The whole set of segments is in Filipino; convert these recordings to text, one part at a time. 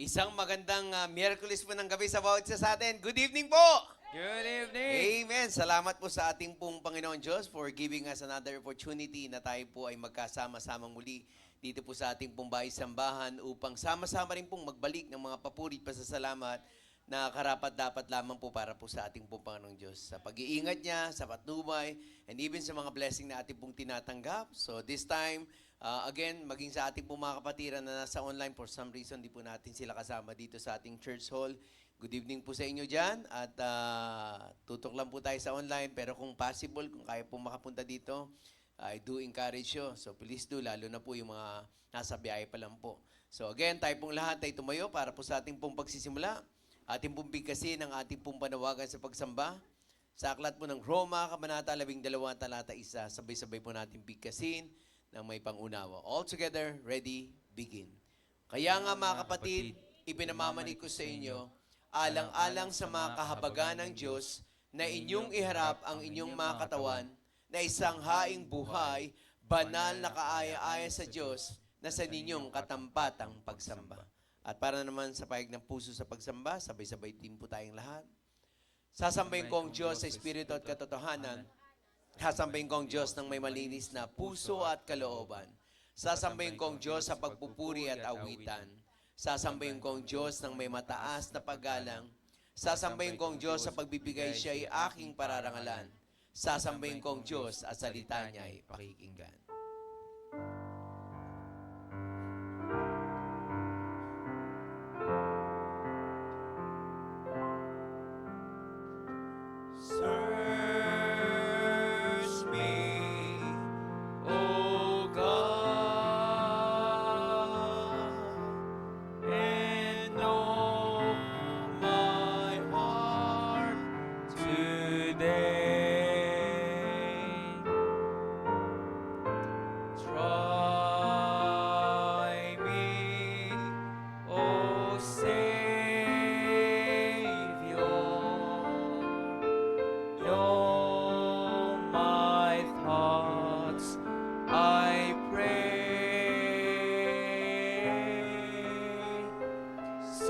Isang magandang Miyerkules po ng gabi sa bawat isa sa atin. Good evening po! Good evening! Amen! Salamat po sa ating pong Panginoon Diyos for giving us another opportunity na tayo po ay magkasama-samang muli dito po sa ating pong bahay-sambahan upang sama-sama rin pong magbalik ng mga papuri at pasasalamat na karapat-dapat lamang po para po sa ating pong Panginoong Diyos. Sa pag-iingat niya, sa patnubay, and even sa mga blessing na ating pong tinatanggap. So this time, again, maging sa ating pong mga kapatiran na nasa online, for some reason, di po natin sila kasama dito sa ating church hall. Good evening po sa inyo dyan. At tutok lang po tayo sa online. Pero kung possible, kung kaya po makapunta dito, I do encourage you. So please do, lalo na po yung mga nasa biyahe pa lang po. So again, tayo pong lahat ay tumayo para po sa ating pong pagsisimula. Ating pong bigkasin ang ating pong panawagan sa pagsamba. Sa aklat po ng Roma, Kabanata 12, talata 1, sabay-sabay po natin bigkasin ng may pangunawa. All together, ready, begin. Kaya nga mga kapatid, ipinamamanig ko sa inyo, alang-alang sa mga kahabagan ng Diyos, na inyong iharap ang inyong mga katawan, na isang haing buhay, banal na kaaya-aya sa Diyos, na sa ninyong katampatang pagsamba. At para naman sa payag ng puso sa pagsamba, sabay-sabay din po tayong lahat. Sasambahin ko ang Diyos sa Espiritu at katotohanan. Sasambahin ko ang Diyos ng may malinis na puso at kalooban. Sasambahin ko ang Diyos sa pagpupuri at awitan. Sasambahin ko ang Diyos ng may mataas na paggalang. Sasambahin ko ang Diyos sa pagbibigay siya ay aking pararangalan. Sasambahin ko ang Diyos at salita niya ay pakikinggan. Search me, O God, and know my heart today. Try me, O Savior. Know my thoughts, I pray. See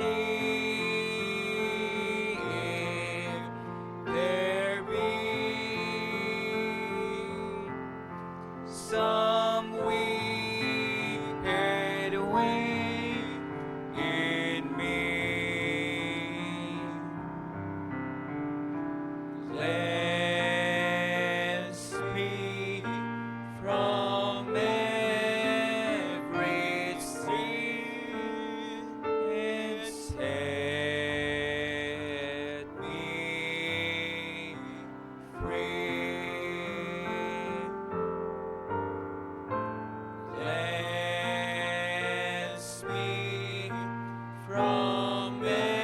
if there be some wicked way in me. Cleanse me from every sin and set me free. Cleanse me from every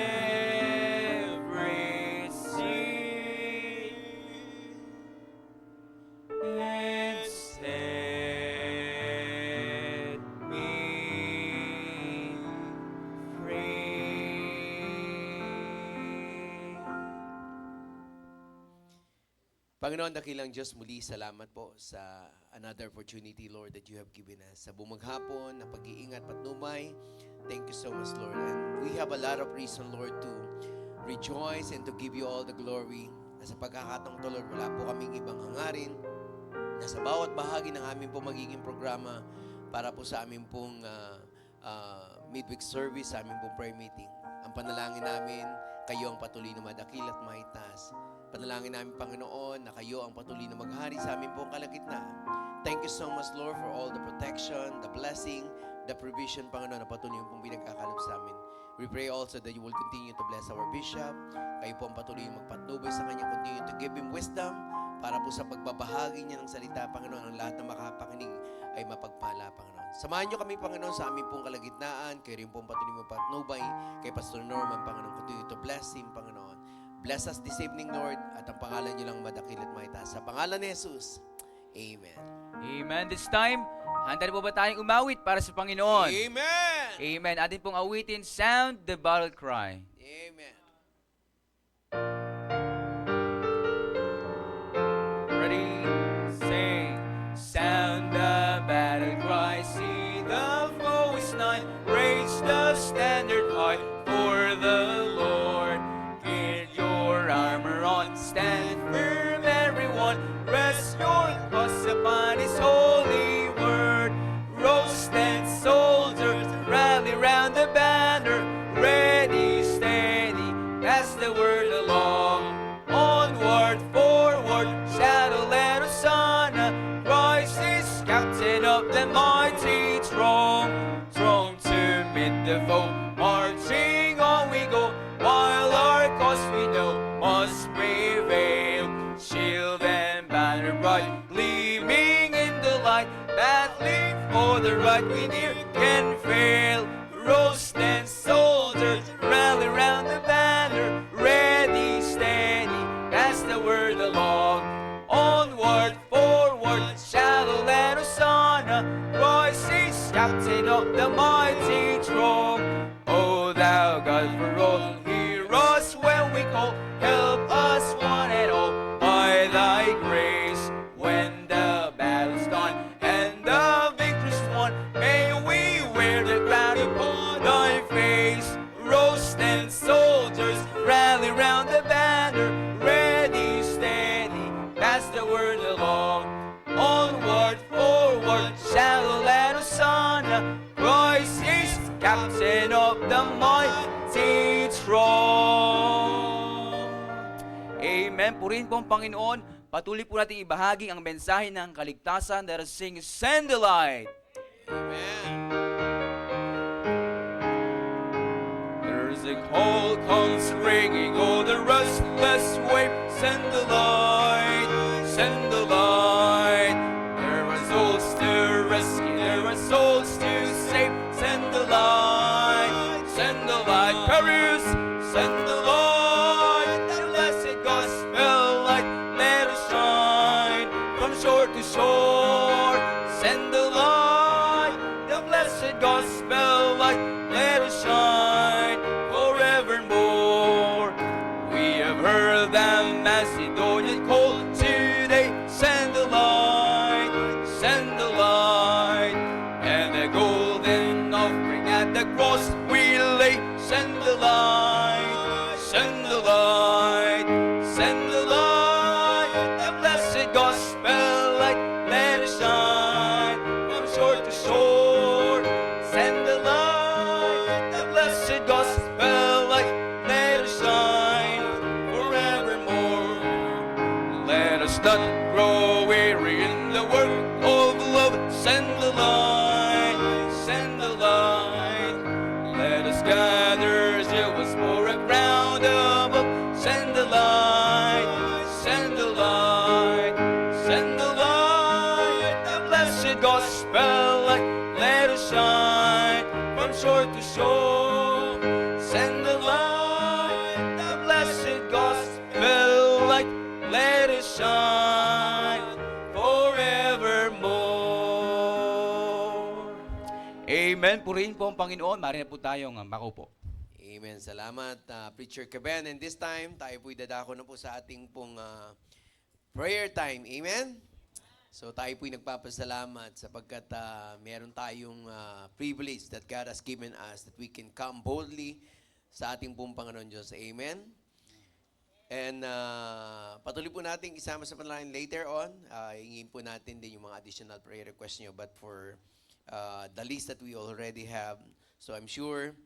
sin and set me free. Panginoon, dakilang Diyos, muli salamat po sa another opportunity, Lord, that you have given us. Sa bumaghapon, na pag-iingat, patnumay, thank you so much, Lord. And we have a lot of reason, Lord, to rejoice and to give you all the glory. Na sa pagkakataong to, Lord, wala po kaming ibang hangarin na sa bawat bahagi ng aming po magiging programa para po sa aming pong midweek service, sa aming pong prayer meeting. Ang panalangin namin, kayo ang patuloy na madakil at maitaas. Panalangin namin, Panginoon, na kayo ang patuloy na maghari sa aming pong kalagitnaan. Thank you so much, Lord, for all the protection, the blessing, the provision, Panginoon, na patuloy pong pinagkakalob sa amin. We pray also that you will continue to bless our bishop. Kayo po ang patuloy magpatnubay sa kanya, continue to give him wisdom para po sa pagbabahagi niya ng salita, Panginoon, ang lahat ng makapakinig ay mapagpala, Panginoon. Samahan niyo kami, Panginoon, sa aming pong kalagitnaan. Kayo rin pong patuloy magpatnubay kay Pastor Norman, Panginoon. Continue to bless him, Panginoon. Bless us this evening, Lord, at ang pangalan niyo lang madakil at maitaas. Sa pangalan ni Jesus, Amen. Amen. This time, handa na po ba tayong umawit para sa Panginoon? Amen! Amen. Atin pong awitin, Sound the Battle Cry. Amen. Ready, sing. Sound the battle cry, see the foe is nigh, raise the standard high. the foe. Marching on we go, while our cause we know must prevail. Shield and banner bright, gleaming in the light, battling for the right we near can fail. Roast and soldiers rally round the banner, ready, steady, pass the word along. Onward, forward, shall let us on. Royce is captain of the mighty throng. O thou God for all, hear us when we call. Help us one and all by thy grace. When the battle's done and the victory's won, may we wear the crown upon thy face. Roast and soldiers rally round the banner, ready, steady, pass the word along. Onward, forward, shall let us on. Christ is captain of the mighty throng. Amen. Purihin po ang Panginoon. Patuloy po natin ibahagi ang mensahe ng kaligtasan. Let us sing, Send the Light. Amen. There's a call comes ringing, oh the restless wave. Send the light, send the light. There are souls to rescue, there are souls to save. Send the light, send the light. Paris, send the light. The blessed gospel light, let us shine from shore to shore. Send the light, the blessed gospel light, let us shine forevermore. We have heard the Macedonian call today. Send the light, send the light. And the golden offering at the cross we lay. Send the light, send the light, send the light. The blessed gospel light, let it shine from shore to shore. Send the light, the blessed gospel light, let it shine forevermore. Let us not grow weary in the work of love. Send the light, send the light. Let us gather zealous for a ground above. Send the light, send the light, send the light. The blessed gospel light, let us shine from shore to shore. Send the light, the blessed gospel light, let us shine forevermore. Amen. Purihin po ang Panginoon. Maaari na po tayong makaupo. Amen. Salamat, Preacher Keben. And this time, tayo po'y dadako na po sa ating pong prayer time. Amen? So tayo po'y nagpapasalamat sapagkat meron tayong privilege that God has given us that we can come boldly sa ating pong Panginoon Diyos. Amen? And patuloy po natin isama sa panalangin later on. Hingin po natin din yung mga additional prayer requests nyo. But for the list that we already have, so I'm sure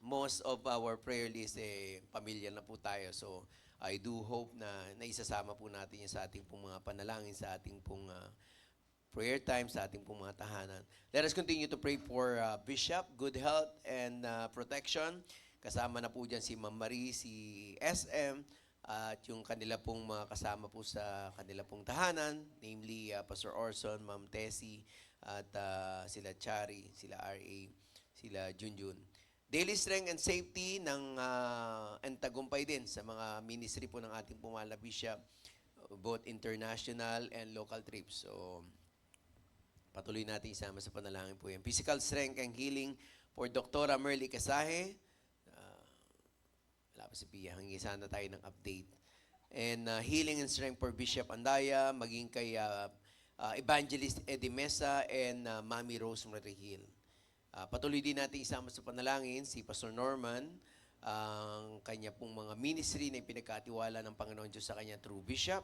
most of our prayer list, pamilya na po tayo. So, I do hope na naisasama po natin yung sa ating pong mga panalangin, sa ating pong prayer time, sa ating pong mga tahanan. Let us continue to pray for Bishop, good health and protection. Kasama na po dyan si Ma'am Marie, si SM, at yung kanila pong mga kasama po sa kanila pong tahanan, namely Pastor Orson, Ma'am Tessie, at sila Chari, sila RA, sila Junjun. Daily strength and safety and tagumpay din sa mga ministry po ng ating pumala Bishop, both international and local trips. So, patuloy natin isama sa panalangin po yan. Physical strength and healing for Dr. Merly Casahe. Wala pa si Pia, hingi sana tayo ng update. And healing and strength for Bishop Andaya, maging kay Evangelist Eddie Mesa and Mami Rosemary Hill. Patuloy din natin isama sa panalangin si Pastor Norman, ang kanya pong mga ministry na ipinagkatiwala ng Panginoon Diyos sa kanya through Bishop.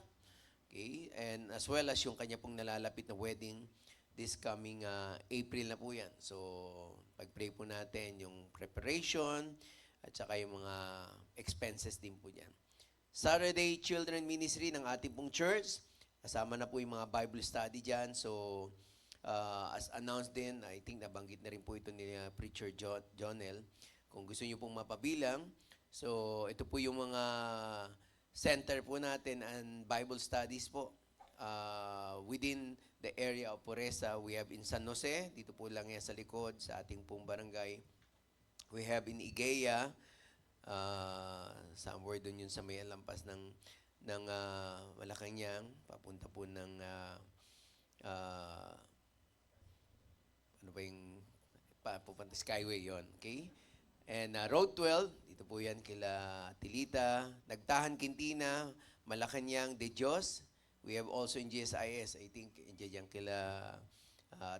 Okay? And as well as yung kanya pong nalalapit na wedding this coming April na po yan. So, pag-pray po natin yung preparation at saka yung mga expenses din po dyan. Saturday Children Ministry ng ating pong church. Kasama na po yung mga Bible study dyan. So, as announced din, I think nabanggit na rin po ito ni Preacher Jonel. Kung gusto niyo pong mapabilang, so ito po yung mga center po natin and Bible studies po within the area of Poresa. We have in San Jose, dito po lang yan sa likod, sa ating pong barangay. We have in Igea, somewhere doon yun sa may lampas ng Malacanang, papunta po ng ano ba yung papunta Skyway yon, okay? And Road 12, dito po yan kila Tilita, Nagtahan Quintina, Malacanang, De Dios. We have also in GSIS, I think, diyan kila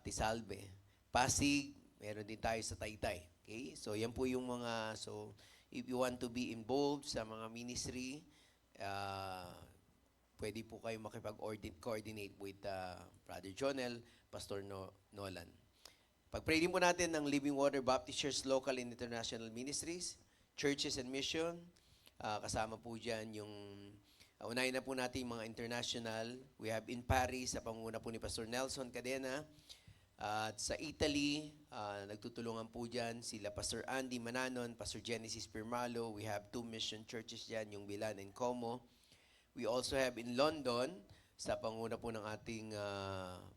Tisalbe. Pasig, meron din tayo sa Taytay. Okay? So, yan po yung mga, so, if you want to be involved sa mga ministry, pwede po kayo makipag-coordinate with Brother Jonel, Pastor Nolan. Pag-pray din po natin ng Living Water Baptist Church Local and International Ministries, Churches and Mission. Kasama po dyan yung, unahin na po natin yung mga international. We have in Paris, sa panguna po ni Pastor Nelson Cadena. At sa Italy, nagtutulungan po dyan sila Pastor Andy Mananon, Pastor Genesis Pirmalo. We have 2 mission churches dyan, yung Milan and Como. We also have in London, sa panguna po ng ating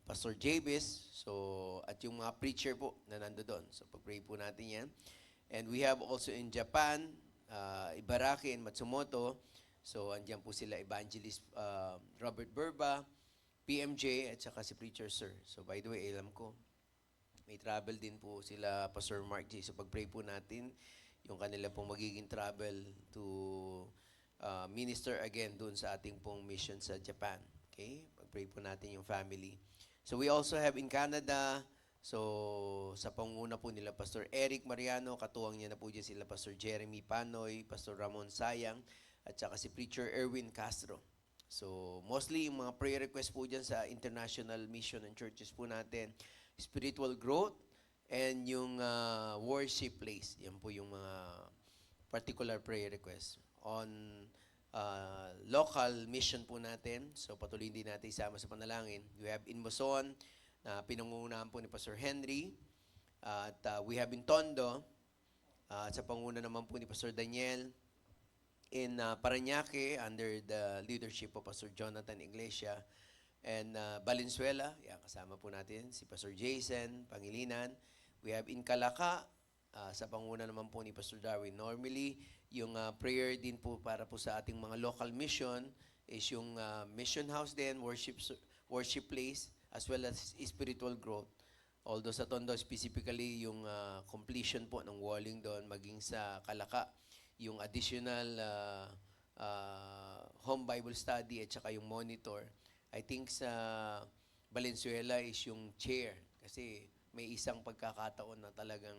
Pastor Jabez, so, at yung mga preacher po na nando doon. So, pag-pray po natin yan. And we have also in Japan, Ibaraki and Matsumoto. So, andyan po sila Evangelist Robert Burba, PMJ, at saka si Preacher Sir. So, by the way, alam ko, may travel din po sila Pastor Mark J. So, pag-pray po natin, yung kanila pong magiging travel to minister again doon sa ating pong mission sa Japan. Okay? Pag-pray po natin yung family. So we also have in Canada, so sa panguna po nila Pastor Eric Mariano, katuwang niya na po dyan sila Pastor Jeremy Panoy, Pastor Ramon Sayang, at saka si Preacher Erwin Castro. So mostly yung mga prayer request po dyan sa international mission and churches po natin, spiritual growth, and yung worship place. Yan po yung mga particular prayer request. On local mission po natin. So patuloy din natin isama sa panalangin. We have in Moson, na pinangungunahan po ni Pastor Henry. At we have in Tondo, at sa panguna naman po ni Pastor Daniel. In Parañaque, under the leadership of Pastor Jonathan Iglesia. And Valenzuela, yan, kasama po natin si Pastor Jason Pangilinan. We have in Calaca, sa panguna naman po ni Pastor Darwin. Normally, yung prayer din po para po sa ating mga local mission is yung mission house din, worship place, as well as spiritual growth. Although sa Tondo, specifically yung completion po ng walling doon, maging sa Calaca, yung additional home Bible study at saka yung monitor. I think sa Valenzuela is yung chair kasi may isang pagkakataon na talagang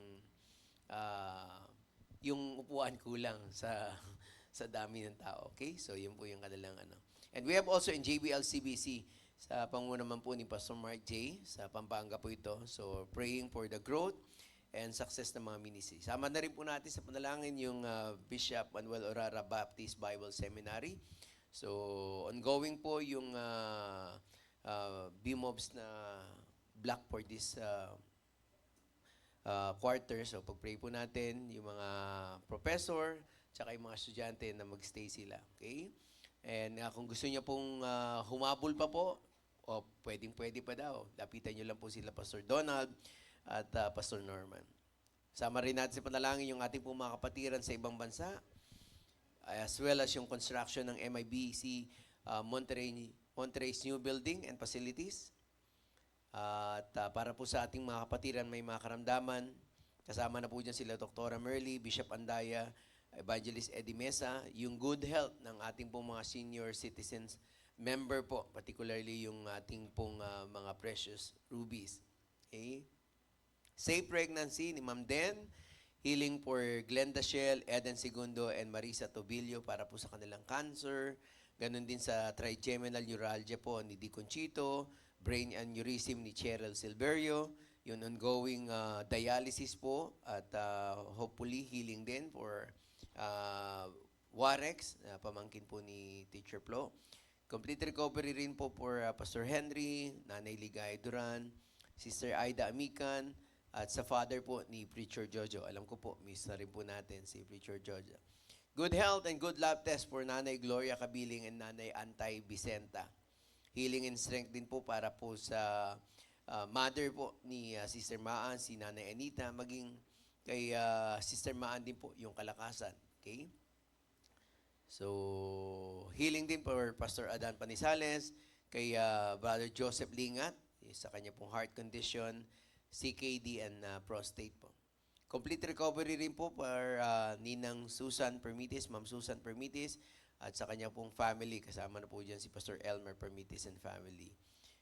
yung upuan kulang sa dami ng tao. Okay? So, yun po yung kanilang ano. And we have also in JBL-CBC, sa panguna naman po ni Pastor Mark J. Sa Pampanga po ito. So, praying for the growth and success ng mga ministry. Sama na rin po natin sa panalangin yung Bishop Manuel Orara Baptist Bible Seminary. So, ongoing po yung BMOBS na block for this quarter. So, pag-pray po natin yung mga professor, tsaka yung mga estudyante na mag-stay sila. Okay? And kung gusto niya pong humabol pa po, o pwedeng-pwede pa daw, lapitan niyo lang po sila Pastor Donald at Pastor Norman. Sama rin natin sa panalangin yung ating pong mga kapatiran sa ibang bansa, as well as yung construction ng MIBC Monterrey's new building and facilities. At para po sa ating mga kapatiran may mga karamdaman, kasama na po dyan sila Dr. Merly, Bishop Andaya, Evangelist Eddie Mesa, yung good health ng ating pong mga senior citizens member po, particularly yung ating pong mga precious rubies. Okay? Safe pregnancy ni Ma'am Den, healing for Glenda Shell, Eden Segundo, and Marisa Tobillo para po sa kanilang cancer. Ganon din sa trigeminal neuralgia po ni Di Conchito, brain aneurysm ni Cheryl Silverio, yung ongoing dialysis po at hopefully healing din for Warex, pamangkin po ni Teacher Flo. Complete recovery rin po for Pastor Henry, Nanay Ligay Duran, Sister Aida Amican, at sa father po ni Preacher Jojo. Alam ko po, miss na rin po natin si Preacher Jojo. Good health and good lab test for Nanay Gloria Cabiling and Nanay Antay Vicenta. Healing and strength din po para po sa mother po ni Sister Maan, si Nanay Anita, maging kay Sister Maan din po yung kalakasan. Okay? So, healing din for Pastor Adan Panisales, kay Brother Joseph Lingat, sa kanya pong heart condition, CKD and prostate po. Complete recovery rin po for Ninang Susan Permitis, Ma'am Susan Permitis, at sa kanya pong family, kasama na po dyan si Pastor Elmer Permitis and family.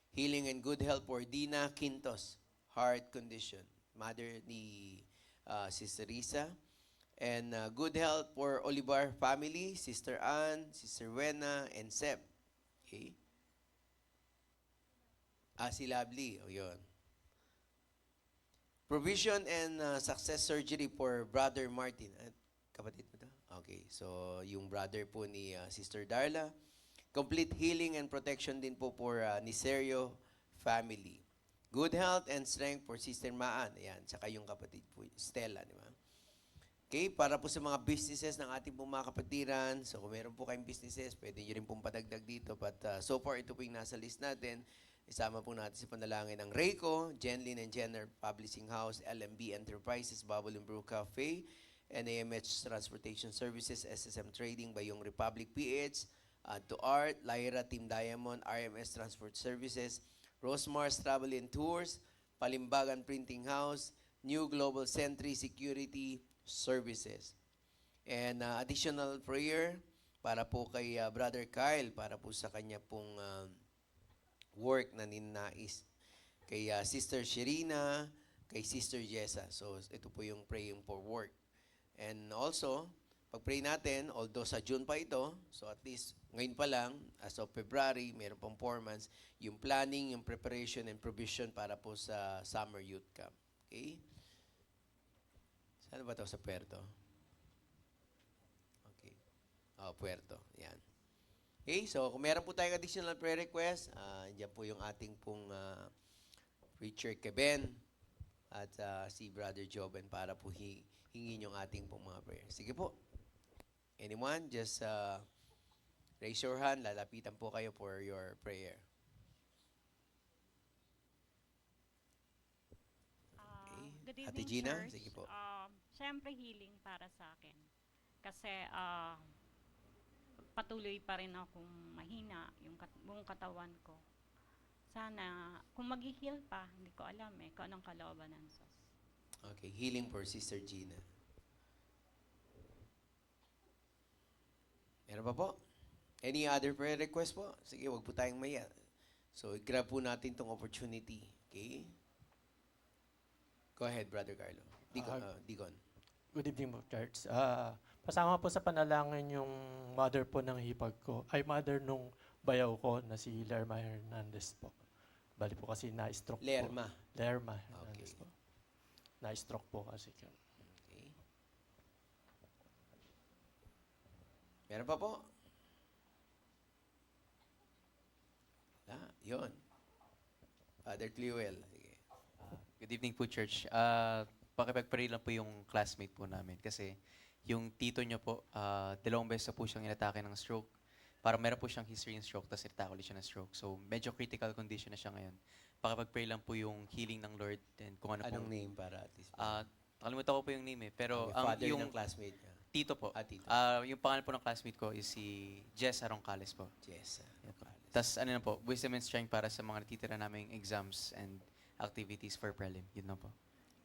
Healing and good health for Dina Quintos, heart condition, mother ni Sister Risa. And good health for Olivar family, Sister Ann, Sister Wena, and Seb. Okay? Si Lovely, o yun. Provision and success surgery for Brother Martin. Kapatid mo to? Okay, so yung brother po ni Sister Darla. Complete healing and protection din po for Niserio family. Good health and strength for Sister Maan. Ayan, saka yung kapatid po, Stella, di ba? Okay, para po sa mga businesses ng ating pong mga kapatiran. So kung meron po kayong businesses, pwede nyo rin pong padagdag dito. But so far, ito po yung nasa list natin. Isama po natin sa panalangin ng Rayco, Jenlyn and Jenner Publishing House, LMB Enterprises, Bubble and Brew Cafe, NAMH Transportation Services, SSM Trading, Bayong Republic PH, To Art, Lyra Team Diamond, RMS Transport Services, Rosemars Travel and Tours, Palimbagan Printing House, New Global Sentry Security Services. And additional prayer para po kay Brother Kyle, para po sa kanya pong work na ninais. Kay Sister Sherina, kay Sister Jessa. So, ito po yung praying for work. And also, pag-pray natin, although sa June pa ito, so at least ngayon pa lang, as of February, meron pang 4 months, yung planning, yung preparation, and provision para po sa Summer Youth Camp. Okay? Saan ba ito? Sa Puerto? Okay. Puerto. Yan. Okay, so kung meron po tayong additional prayer request, dyan po yung ating pong preacher Keben at si Brother Joben para po hingin yung ating pong mga prayer. Sige po. Anyone, just raise your hand. Lalapitan po kayo for your prayer. Good Ate evening, Gina, church. sige po. Siyempre, healing para sa akin. Kasi patuloy pa rin akong mahina yung buong katawan ko. Sana, kung mag-heal pa, hindi ko alam kung anong kalooban ng Diyos. Okay, healing for Sister Gina. Meron pa po? Any other prayer request po? Sige, wag po tayong maya. So, i-grab po natin tong opportunity. Okay? Go ahead, Brother Carlo. Deacon. Good evening po, Church. Pasama po sa panalangin yung mother po ng hipag ko, ay mother nung bayaw ko na si Lerma Hernandez po. Bali po kasi na-stroke Lerma. po. Lerma Hernandez Okay. po. Na-stroke po kasi. Okay. Meron pa po? Yun. Father Clewell. Sige. Good evening po, Church. Pakipag-pray lang po yung classmate po namin kasi yung tito niya po, 2 beses na po siyang inatake ng stroke. Parang meron po siyang history ng stroke, tapos inatake ulit siya ng stroke. So, medyo critical condition na siya ngayon. Pakipag-pray lang po yung healing ng Lord and kung ano Anong po. name para at least? Nakalimutan ko po yung name pero Okay, father yung ng classmate niya. tito po. Tito. Yung pangalan po ng classmate ko is si Jess Aroncales po. Jessa. Tapos ano na po, wisdom and strength para sa mga natitira naming exams and activities for prelim. Yun na po.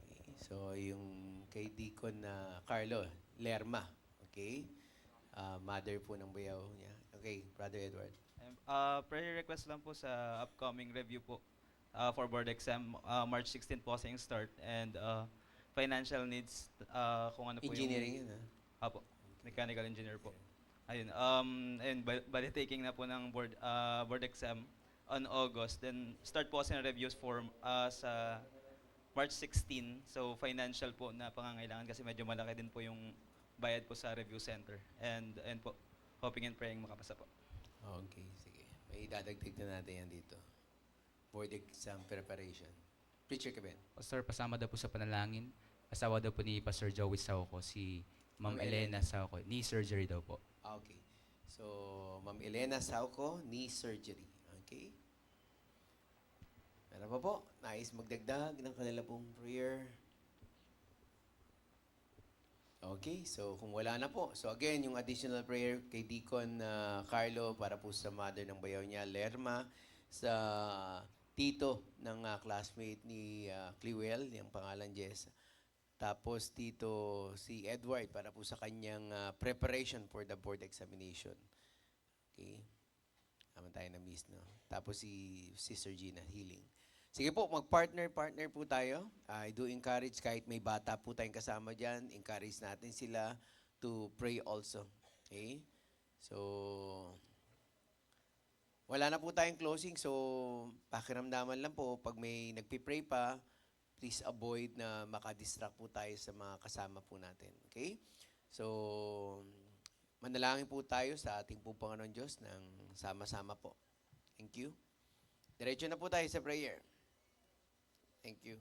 Okay. So, yung kay Deacon na Carlo, Lerma. Okay? Mother po ng bayaw niya. Okay, Brother Edward. Prayer request lang po sa upcoming review po for board exam. March 16 po kasi yung start. And financial needs, kung ano po Engineering yung... yun, ha? Apo, mechanical engineer po. Ayun, and bali taking na po ng board exam on August. Then start po kasi ng reviews for sa March 16. So financial po na pangangailangan kasi medyo malaki din po yung bayad po sa review center. And po, hoping and praying makapasa po. Okay, sige. May idadagdag na natin yan dito. Board exam preparation. Preacher Kevin. Pastor, pasama daw po sa panalangin. Asawa daw po ni Pastor Joey Sauco, si Ma'am Ma'am Elena Sauco. Knee surgery daw po. Okay. So, Ma'am Elena Sauco, knee surgery. Okay. Meron pa po, nais magdagdag ng kanila pong prayer. Okay, so kung wala na po. So again, yung additional prayer kay Deacon Carlo para po sa mother ng bayaw niya, Lerma, sa tito ng classmate ni Cliwell, yung pangalan Jess. Tapos tito si Edward para po sa kanyang preparation for the board examination. Okay. Naman tayo na miss, no? Tapos si Sister Gina, healing. Sige po, mag-partner po tayo. I do encourage, kahit may bata po tayong kasama dyan, encourage natin sila to pray also. Okay? So, wala na po tayong closing. So, pakiramdaman lang po, pag may nagpipray pa, please avoid na makadistract po tayo sa mga kasama po natin. Okay? So, manalangin po tayo sa ating po Panginoon Diyos ng sama-sama po. Thank you. Diretso na po tayo sa prayer. Thank you.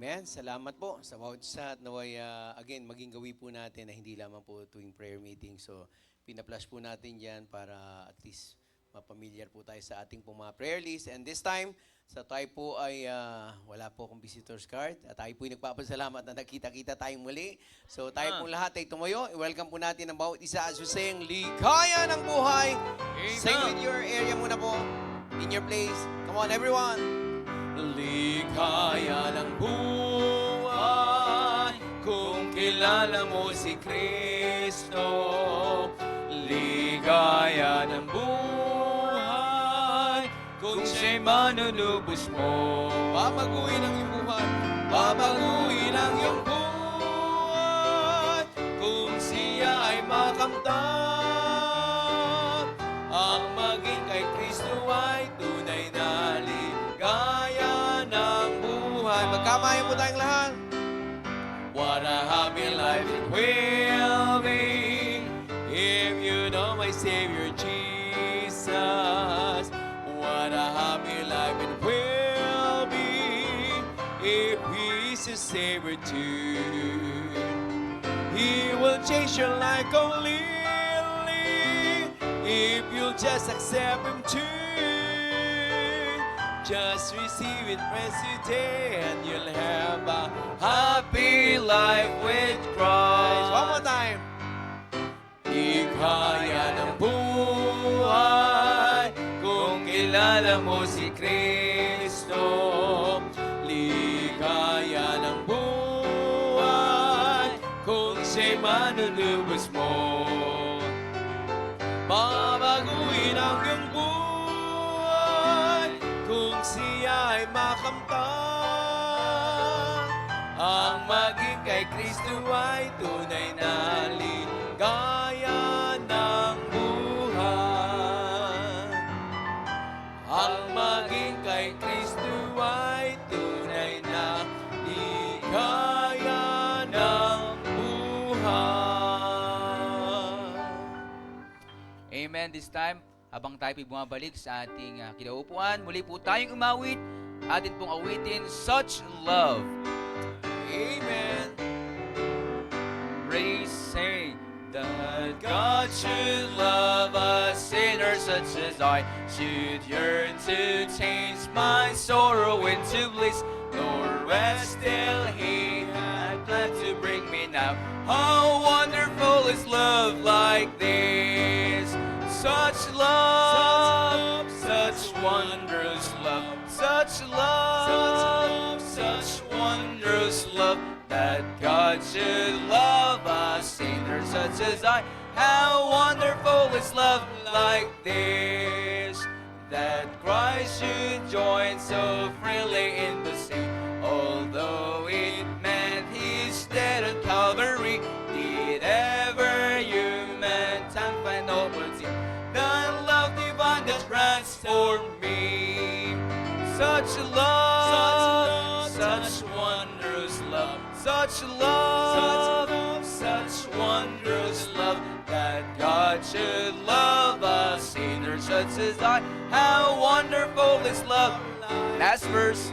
Amen. Salamat po sa bawat isa at naway again maging gawi po natin na hindi lamang po tuwing prayer meeting. So pinaplush po natin yan para at least mapamilyar po tayo sa ating pong mga prayer list. And this time, sa tayo po ay wala po akong visitor's card. At tayo po ay nagpapasalamat na nakita-kita tayong muli. So tayo po lahat ay tumayo. I-welcome po natin ang bawat isa as we sing, Ligaya ng Buhay. Sing with your area muna po. In your place. Come on, everyone. Ligaya ng buhay kung kilala mo si Kristo. Ligaya ng buhay kung siya'y manunubos mo. Babaguhin ang iyong buhay. Babaguhin ang iyong buhay kung siya ay makamtan. Ang maging kay Kristo ay tunay na ligaya ng buhay. Magkamayan po tayong lahat. What a happy life it will be if you know my Savior Jesus. What a happy life it will be if He is your Savior too. He will change your life completely if you'll just accept Him too. Just receive it, praise today, and you'll have a happy life with Christ. One more time. Ligaya ng buhay kung kilala mo si Kristo. Ligaya ng buhay kung siya'y manunubos mo. Babaguhin ang iyong buhay kung siya ay makamtan. Ang maging kay Kristo ay tunay na ligaya ng buhay. Ang maging kay Kristo ay tunay na ligaya ng buhay. Amen. This time, habang tayo po'y bumabalik sa ating kinaupuan, muli po tayong umawit. Atin pong awitin, Such Love. Amen. Praise say that God should love a sinner such as I, should yearn to change my sorrow into bliss, nor rest till He had planned to bring me now. How wonderful is love like this! Such love, such wondrous love, such love, such wondrous love, that God should love a sinner such as I. How wonderful is love like this, that Christ should join so freely in the sea. Although it meant His death on Calvary, did ever human time find opportunity? The love divine that transformed me. Such love, such wondrous love, such love, such wondrous love, that God should love a sinner such as I. How wonderful is love. Last verse.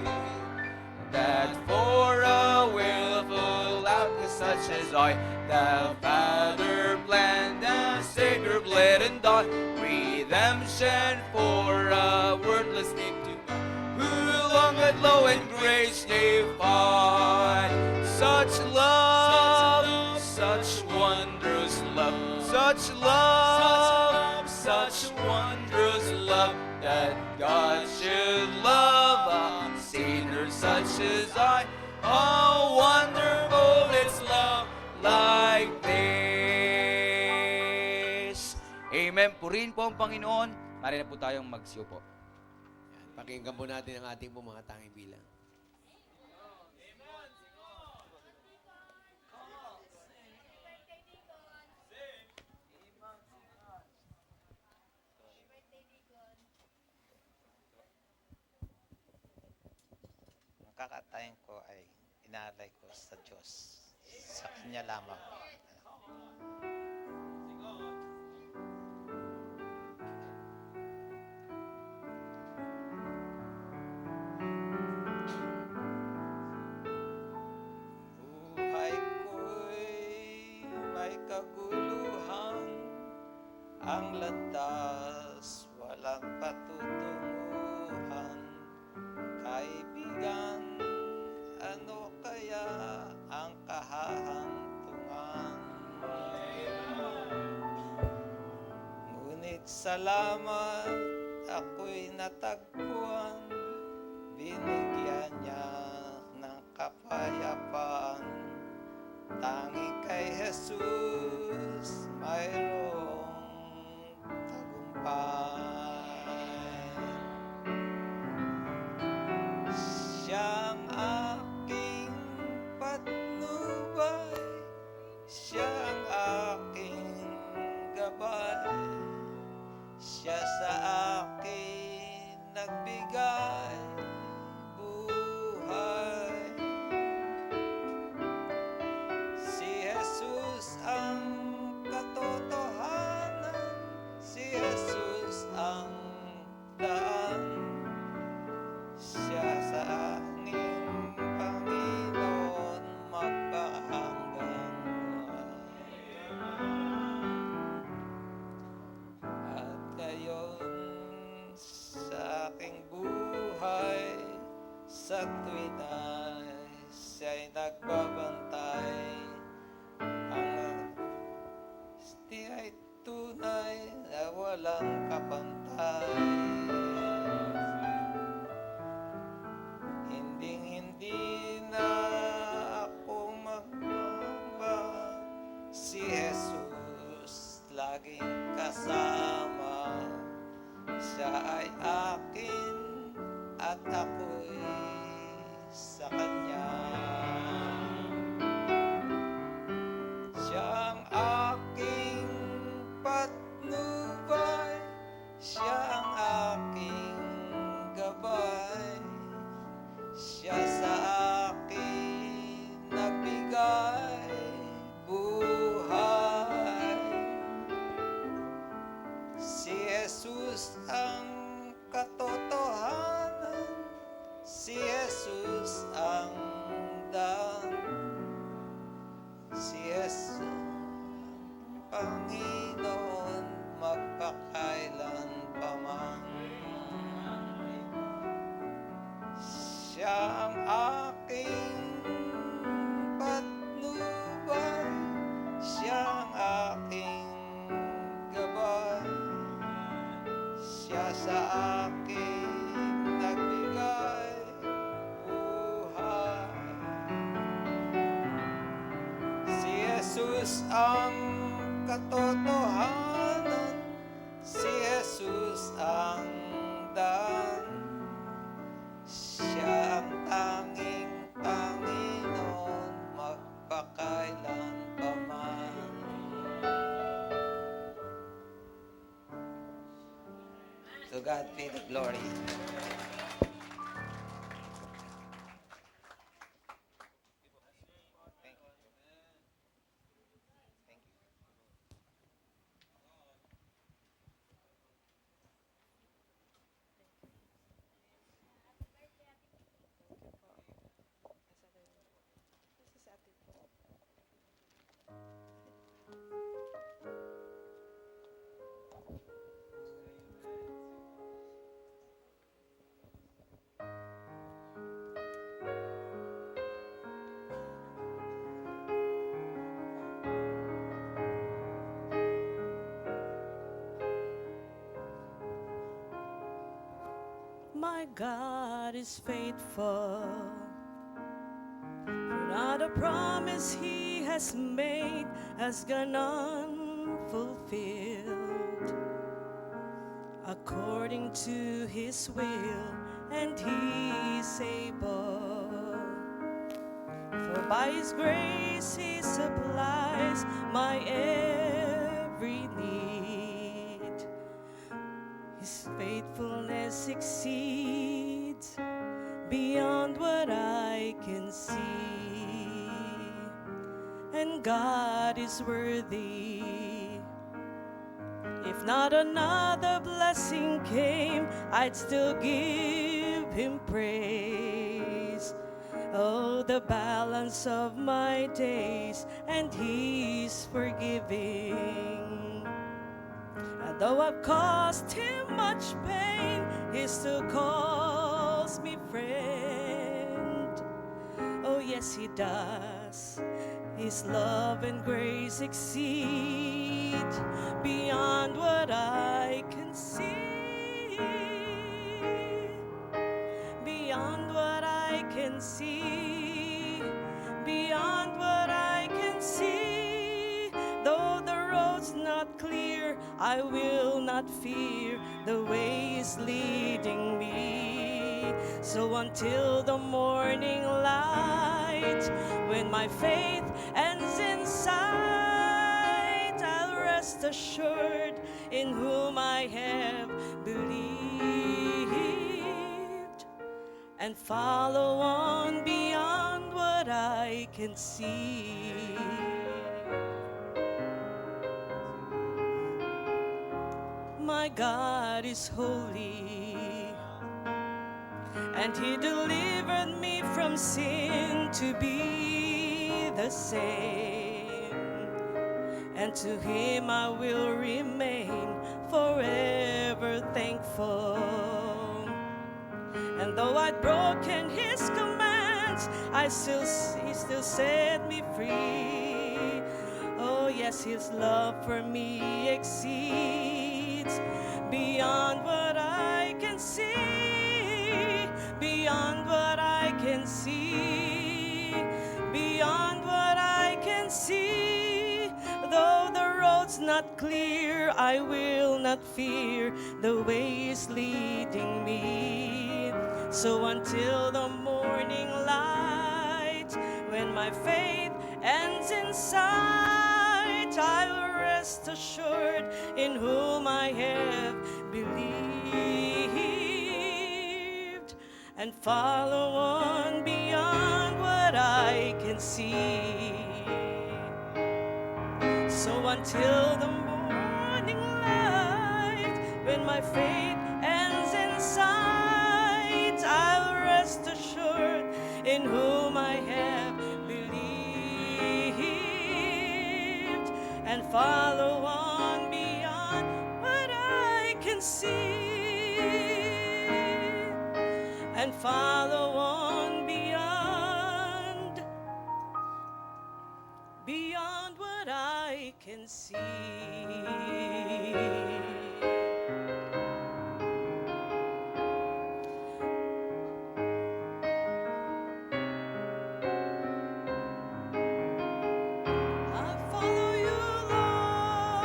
That for a willful outcast such as I, the Father planned and Savior bled and died, redemption for a worthless name to man, who long had low and grace they find. Such love, such wondrous love, such love, such wondrous love, that God should love a sinner such as I. How wonderful is love like this. Amen. Purihin po ang Panginoon. Mari na po tayong magsiyo po. Pakinggan po natin ang ating po mga tanging bilang. Ang kakatayin ko ay inaalay ko sa Diyos. Sa Kanya lamang. ang landas, walang patutunguhan. Kaibigan, ano kaya ang kahahantungan? Ngunit salamat, ako'y natagpuan, binigyan niya ng kapayapaan. Tanging kay Jesus mayroong tagumpay. Siyang aking patnubay, siyang aking gabay, siya sa akin nagbigay buhay. Si Jesus ang katotohanan, si Jesus ang daan, siya sa aking Panginoon magpahanggang buhay. At ngayon sa aking buhay, sa tuwin ay siya'y nagbabantay. Ang di ay tunay na walang kapantay. Hinding-hindi na ako magmamba, si Jesus laging kasama. Siya ay akin at ako'y sa Kanya. Siyang aking patnubay, siyang aking gabay, siya sa akin nagbigay buhay. Si Jesus ang katotohanan, si Jesus ang daan, si Jesus Panginoon magpakailan pa man. Siya ang aking patnubay, siya ang aking gabay, siya sa akin nagbigay buhay. Si Jesus ang katotohanan, si Jesus ang daan, siya ang tanging Panginoon magpakailan pa man. To God be the glory. My God is faithful, for not a promise He has made has gone unfulfilled. According to His will, and He is able. For by His grace He supplies my every need. His faithfulness exceeds beyond what I can see. And God is worthy. If not another blessing came, I'd still give Him praise. Oh, the balance of my days, and He's forgiving. And though I've caused him much pain, he still calls me friend. Oh yes, he does. His love and grace exceed beyond what I can see. Beyond what I can see. Beyond what I can see. Though the road's not clear, I will not fear. The way is leading me. So until the morning light, when my faith ends in sight, I'll rest assured in whom I have believed, and follow on beyond what I can see. My God is holy, and he delivered me from sin to be the same. And to him I will remain forever thankful. And though I'd broken his commands, he still set me free. Oh yes, his love for me exceeds beyond what I can see. Beyond what I can see. Beyond what I can see. Though the road's not clear, I will not fear. The way is leading me. So until the morning light, when my faith ends in sight, I will rest assured in whom I have believed, and follow on beyond what I can see. So until the morning light, when my faith ends in sight, I'll rest assured in whom I have believed, and follow on beyond what I can see, and follow on beyond what I can see. I follow you, Lord,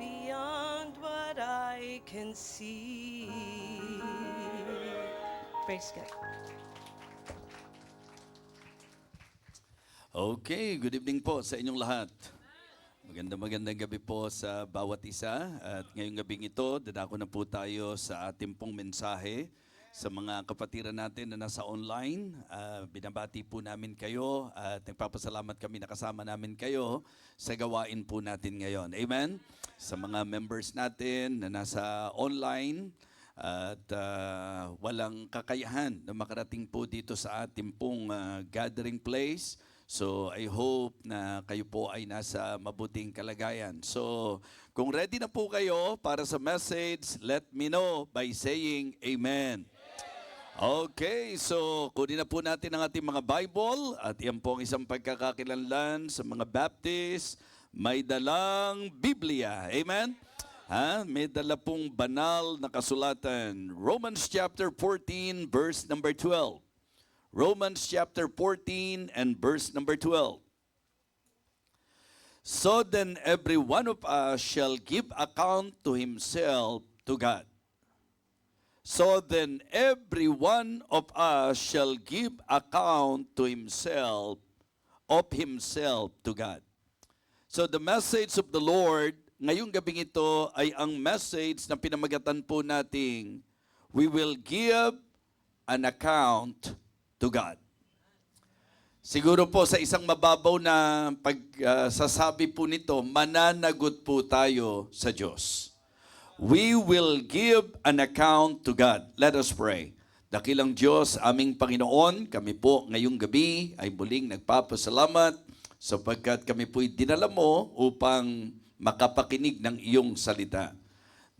beyond what I can see. Praise God. Okay, good evening po sa inyong lahat. Magandang gabi po sa bawat isa. At ngayong gabing ito, dadako na po tayo sa ating pong mensahe sa mga kapatiran natin na nasa online. Binabati po namin kayo at nagpapasalamat kami na kasama namin kayo sa gawain po natin ngayon. Amen? Sa mga members natin na nasa online at walang kakayahan na makarating po dito sa ating pong gathering place. So I hope na kayo po ay nasa mabuting kalagayan. So kung ready na po kayo para sa message, let me know by saying Amen. Okay, so kunin na po natin ang ating mga Bible at yan po ang isang pagkakakilanlan sa mga Baptist. May dalang Biblia. Amen? May dala pong banal na kasulatan. Romans chapter 14 verse number 12. Romans chapter 14 and verse number 12. So then every one of us shall give account to himself to God. So then every one of us shall give account to himself to God. So the message of the Lord ngayong gabing ito ay ang message na pinamagatan po nating we will give an account to God. Siguro po sa isang mababaw na pagsasabi po nito, mananagot po tayo sa Diyos. We will give an account to God. Let us pray. Dakilang Diyos, aming Panginoon, kami po ngayong gabi ay muling nagpapasalamat sapagkat kami po'y dinala mo upang makapakinig ng iyong salita.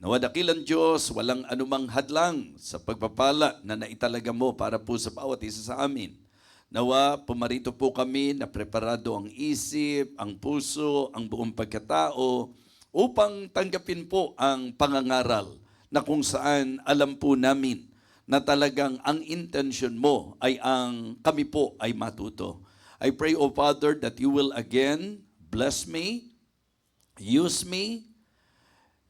Nawa dakilang Diyos, walang anumang hadlang sa pagpapala na naitalaga mo para po sa bawat isa sa amin. Nawa, pumarito po kami na preparado ang isip, ang puso, ang buong pagkatao upang tanggapin po ang pangangaral na kung saan alam po namin na talagang ang intention mo ay ang kami po ay matuto. I pray, O Father, that you will again bless me, use me,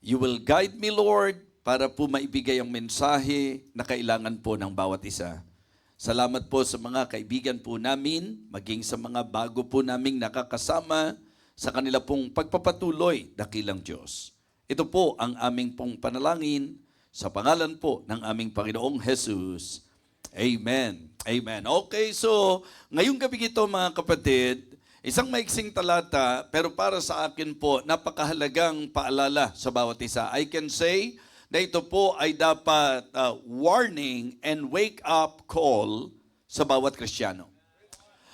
you will guide me, Lord, para po maibigay ang mensahe na kailangan po ng bawat isa. Salamat po sa mga kaibigan po namin, maging sa mga bago po naming nakakasama sa kanila pong pagpapatuloy, dakilang Diyos. Ito po ang aming pong panalangin sa pangalan po ng aming Panginoong Jesus. Amen. Amen. Okay, so ngayong gabi ito mga kapatid, isang maiksing talata, pero para sa akin po, napakahalagang paalala sa bawat isa. I can say na ito po ay dapat warning and wake-up call sa bawat Kristiyano.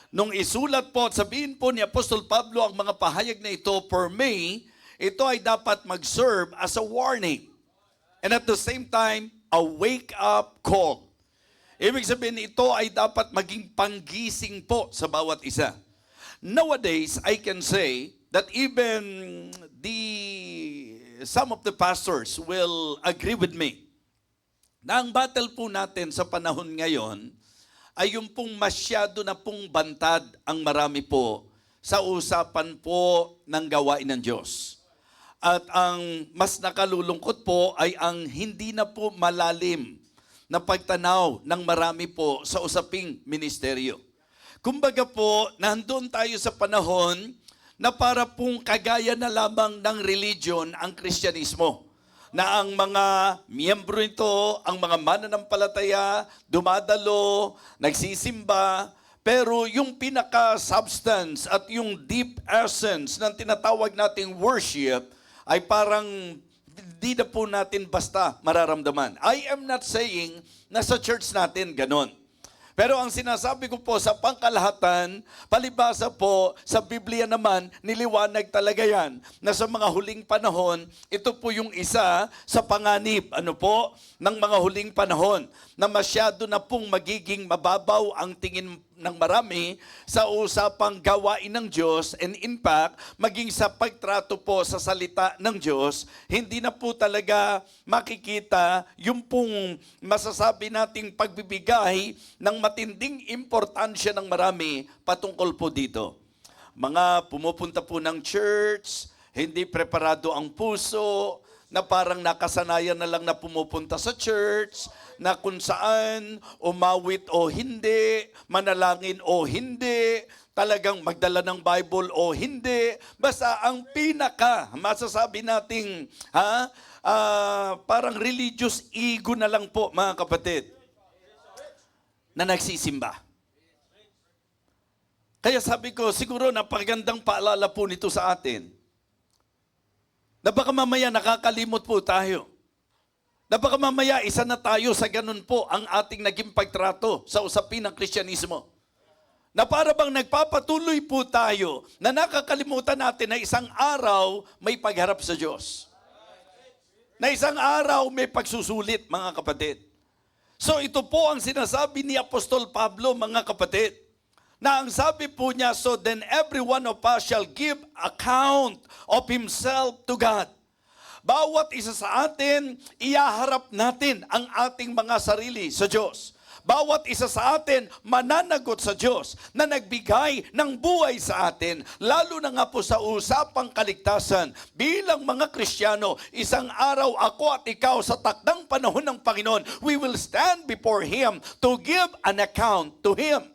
Nung isulat po at sabihin po ni Apostol Pablo ang mga pahayag na ito, for me, ito ay dapat mag-serve as a warning. And at the same time, a wake-up call. Ibig sabihin, ito ay dapat maging panggising po sa bawat isa. Nowadays, I can say that even some of the pastors will agree with me na ang battle po natin sa panahon ngayon ay yung pong masyado na pong bantad ang marami po sa usapan po ng gawain ng Diyos. At ang mas nakalulungkot po ay ang hindi na po malalim na pagtanaw ng marami po sa usaping ministeryo. Kumbaga po, nandun tayo sa panahon na para pong kagaya na lamang ng religion ang Kristyanismo. Na ang mga miyembro nito, ang mga mananampalataya, dumadalo, nagsisimba, pero yung pinaka-substance at yung deep essence ng tinatawag nating worship ay parang di na po natin basta mararamdaman. I am not saying na sa church natin ganon. Pero ang sinasabi ko po sa pangkalahatan, palibasa po sa Biblia naman, niliwanag talaga yan na sa mga huling panahon, ito po yung isa sa panganib, ng mga huling panahon na masyado na pong magiging mababaw ang tingin ng marami sa usapang gawain ng Diyos, and in fact, maging sa pagtrato po sa salita ng Diyos, hindi na po talaga makikita yung pong masasabi nating pagbibigay ng matinding importansya ng marami patungkol po dito. Mga pumupunta po ng church, hindi preparado ang puso, na parang nakasanayan na lang na pumupunta sa church, na kung saan umawit o hindi, manalangin o hindi, talagang magdala ng Bible o hindi. Basta ang pinaka, masasabi nating, parang religious ego na lang po, mga kapatid, na nagsisimba. Kaya sabi ko, siguro napagandang paalala po nito sa atin, na baka mamaya nakakalimot po tayo. Na baka mamaya isa na tayo sa ganun po ang ating naging pagtrato sa usapin ng Kristyanismo. Na para bang nagpapatuloy po tayo na nakakalimutan natin na isang araw may pagharap sa Diyos. Na isang araw may pagsusulit, mga kapatid. So ito po ang sinasabi ni Apostol Pablo, mga kapatid. Na ang sabi po niya, so then every one of us shall give account of himself to God. Bawat isa sa atin, iyaharap natin ang ating mga sarili sa Diyos. Bawat isa sa atin, mananagot sa Diyos na nagbigay ng buhay sa atin, lalo na nga po sa usapang kaligtasan. Bilang mga Kristiyano, isang araw ako at ikaw sa takdang panahon ng Panginoon, we will stand before Him to give an account to Him.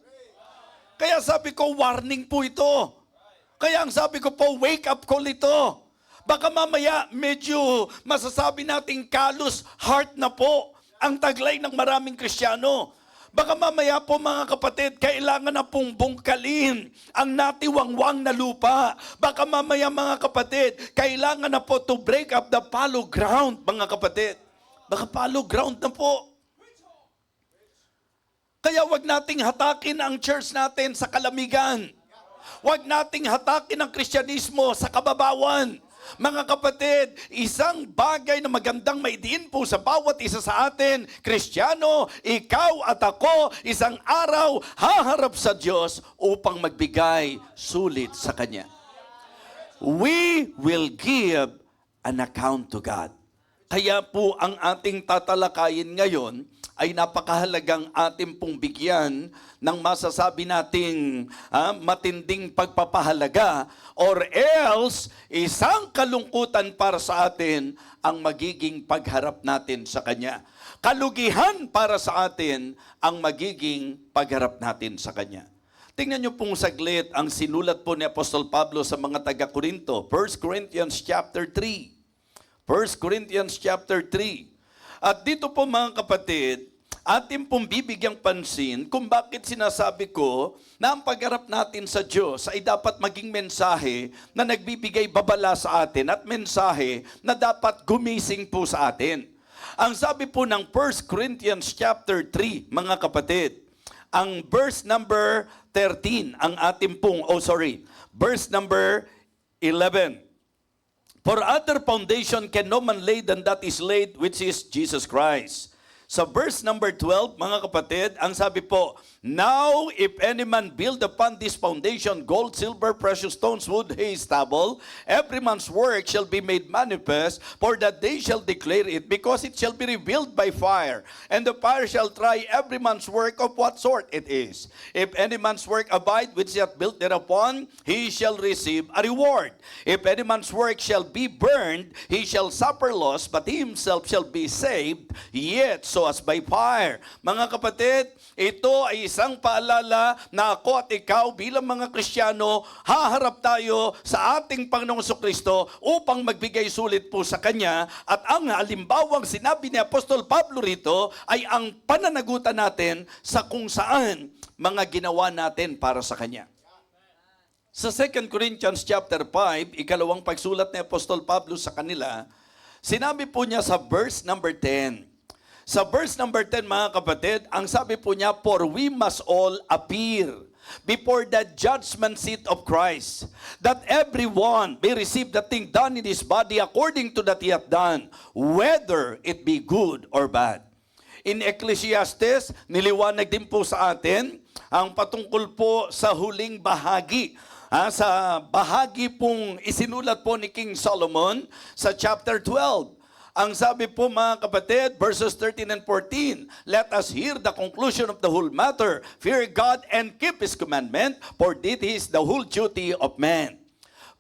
Kaya sabi ko, warning po ito. Kaya ang sabi ko po, wake up call ito. Baka mamaya medyo masasabi nating kalos heart na po ang taglay ng maraming Kristiyano. Baka mamaya po mga kapatid, kailangan na pong bungkalin ang natiwangwang na lupa. Baka mamaya mga kapatid, kailangan na po to break up the fallow ground, mga kapatid. Baka fallow ground na po. Kaya wag nating hatakin ang church natin sa kalamigan. Huwag nating hatakin ang Kristyanismo sa kababawan. Mga kapatid, isang bagay na magandang maidiin po sa bawat isa sa atin, Kristiyano, ikaw at ako, isang araw haharap sa Diyos upang magbigay sulit sa Kanya. We will give an account to God. Kaya po ang ating tatalakayin ngayon ay napakahalagang ating pong bigyan ng masasabi nating matinding pagpapahalaga, or else isang kalungkutan para sa atin ang magiging pagharap natin sa Kanya. Kalugihan para sa atin ang magiging pagharap natin sa Kanya. Tingnan niyo pong saglit ang sinulat po ni Apostol Pablo sa mga taga-Korinto, 1 Corinthians chapter 3. 1 Corinthians chapter 3. At dito po mga kapatid, atin pong bibigyang pansin kung bakit sinasabi ko na ang pagharap natin sa Diyos ay dapat maging mensahe na nagbibigay babala sa atin at mensahe na dapat gumising po sa atin. Ang sabi po ng 1 Corinthians chapter 3, mga kapatid, ang verse number 13, ang ating pong, verse number 11. For other foundation can no man lay than that is laid, which is Jesus Christ. Sa verse number 12, mga kapatid, ang sabi po, now if any man build upon this foundation gold, silver, precious stones, wood, hay, stubble, every man's work shall be made manifest, for that they shall declare it, because it shall be revealed by fire, and the fire shall try every man's work of what sort it is. If any man's work abide, which he hath built thereupon, he shall receive a reward. If any man's work shall be burned, he shall suffer loss, but he himself shall be saved, yet so as by fire. Mga kapatid, ito ay isang paalala na ako at ikaw bilang mga Kristiyano, haharap tayo sa ating Panginoong Jesucristo upang magbigay sulit po sa Kanya. At ang halimbawang sinabi ni Apostol Pablo rito ay ang pananagutan natin sa kung saan mga ginawa natin para sa Kanya. Sa 2 Corinthians chapter 5, ikalawang pagsulat ni Apostol Pablo sa kanila, sinabi po niya sa verse number 10. Sa verse number 10, mga kapatid, ang sabi po niya, for we must all appear before the judgment seat of Christ, that everyone may receive the thing done in his body according to that he hath done, whether it be good or bad. In Ecclesiastes, niliwanag din po sa atin ang patungkol po sa huling bahagi. Sa bahagi pong isinulat po ni King Solomon sa chapter 12. Ang sabi po mga kapatid, verses 13 and 14, let us hear the conclusion of the whole matter. Fear God and keep His commandment, for this is the whole duty of man.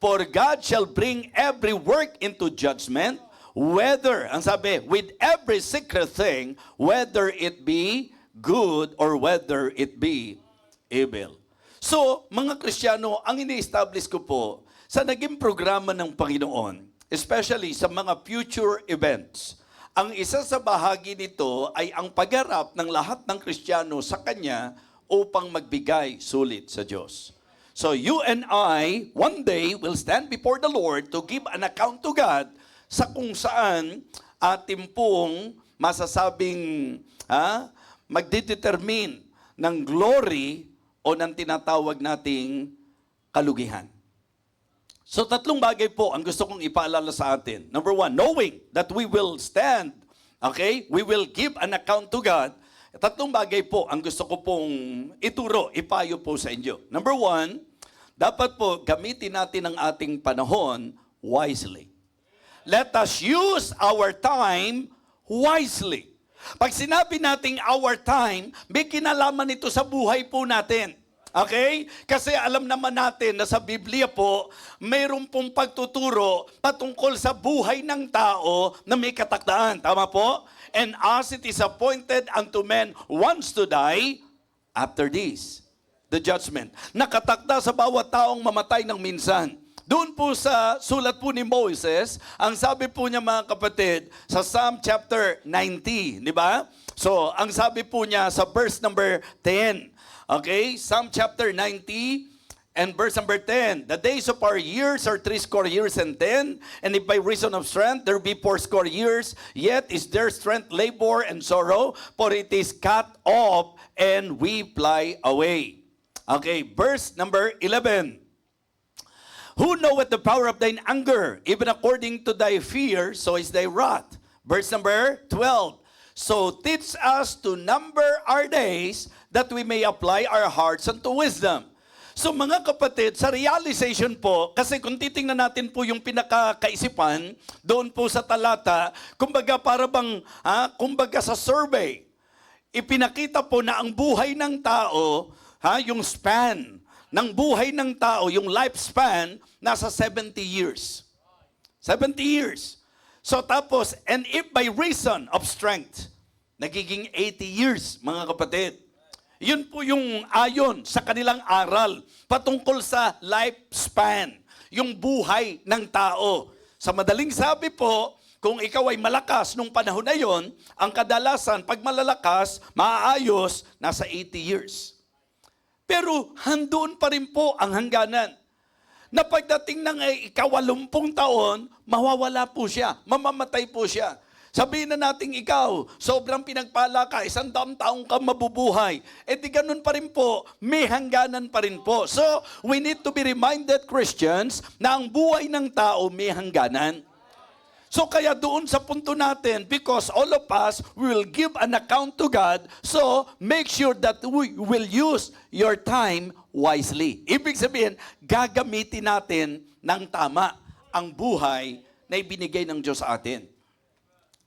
For God shall bring every work into judgment, whether, ang sabi, with every secret thing, whether it be good or whether it be evil. So, mga Kristiyano, ang ini-establish ko po sa naging programa ng Panginoon, especially sa mga future events. Ang isa sa bahagi nito ay ang pagharap ng lahat ng Kristiyano sa Kanya upang magbigay sulit sa Diyos. So you and I, one day, will stand before the Lord to give an account to God sa kung saan ating pong masasabing magdedetermine ng glory o ng tinatawag nating kalugihan. So tatlong bagay po ang gusto kong ipaalala sa atin. Number one, knowing that we will stand, okay? We will give an account to God. Tatlong bagay po ang gusto ko pong ituro, ipayo po sa inyo. Number one, dapat po gamitin natin ang ating panahon wisely. Let us use our time wisely. Pag sinabi nating our time, may kinalaman ito sa buhay po natin. Okay? Kasi alam naman natin na sa Biblia po, mayroon pong pagtuturo patungkol sa buhay ng tao na may katakdaan. Tama po? And as it is appointed unto men once to die, after this, the judgment. Nakatakda sa bawat taong mamatay ng minsan. Doon po sa sulat po ni Moses, ang sabi po niya mga kapatid, sa Psalm chapter 90, di ba? So, ang sabi po niya sa verse number 10, okay, Psalm chapter 90 and verse number 10. The days of our years are 60 years and 10, and if by reason of strength there be 80 years, yet is their strength labor and sorrow, for it is cut off and we fly away. Okay, verse number 11. Who knoweth the power of thine anger, even according to thy fear, so is thy wrath. Verse number 12. So teach us to number our days, that we may apply our hearts unto wisdom. So mga kapatid, sa realization po, kasi kung titingnan natin po yung pinakakaisipan, doon po sa talata, kumbaga para bang, kumbaga sa survey, ipinakita po na ang buhay ng tao, yung span ng buhay ng tao, yung lifespan, nasa 70 years. 70 years. So tapos, and if by reason of strength, nagiging 80 years, mga kapatid. Yun po yung ayon sa kanilang aral patungkol sa lifespan, yung buhay ng tao. Sa madaling sabi po, kung ikaw ay malakas nung panahon na yon, ang kadalasan, pag malalakas, maaayos, nasa 80 years. Pero handoon pa rin po ang hangganan. Na pagdating ng ika-80 taon, mawawala po siya, mamamatay po siya. Sabihin na natin ikaw, sobrang pinagpala ka, 100 taong ka mabubuhay. E di ganun pa rin po, may hangganan pa rin po. So, we need to be reminded, Christians, na ang buhay ng tao may hangganan. So kaya doon sa punto natin, because all of us will give an account to God, so make sure that we will use your time wisely. Ibig sabihin, gagamitin natin ng tama ang buhay na ibinigay ng Diyos sa atin.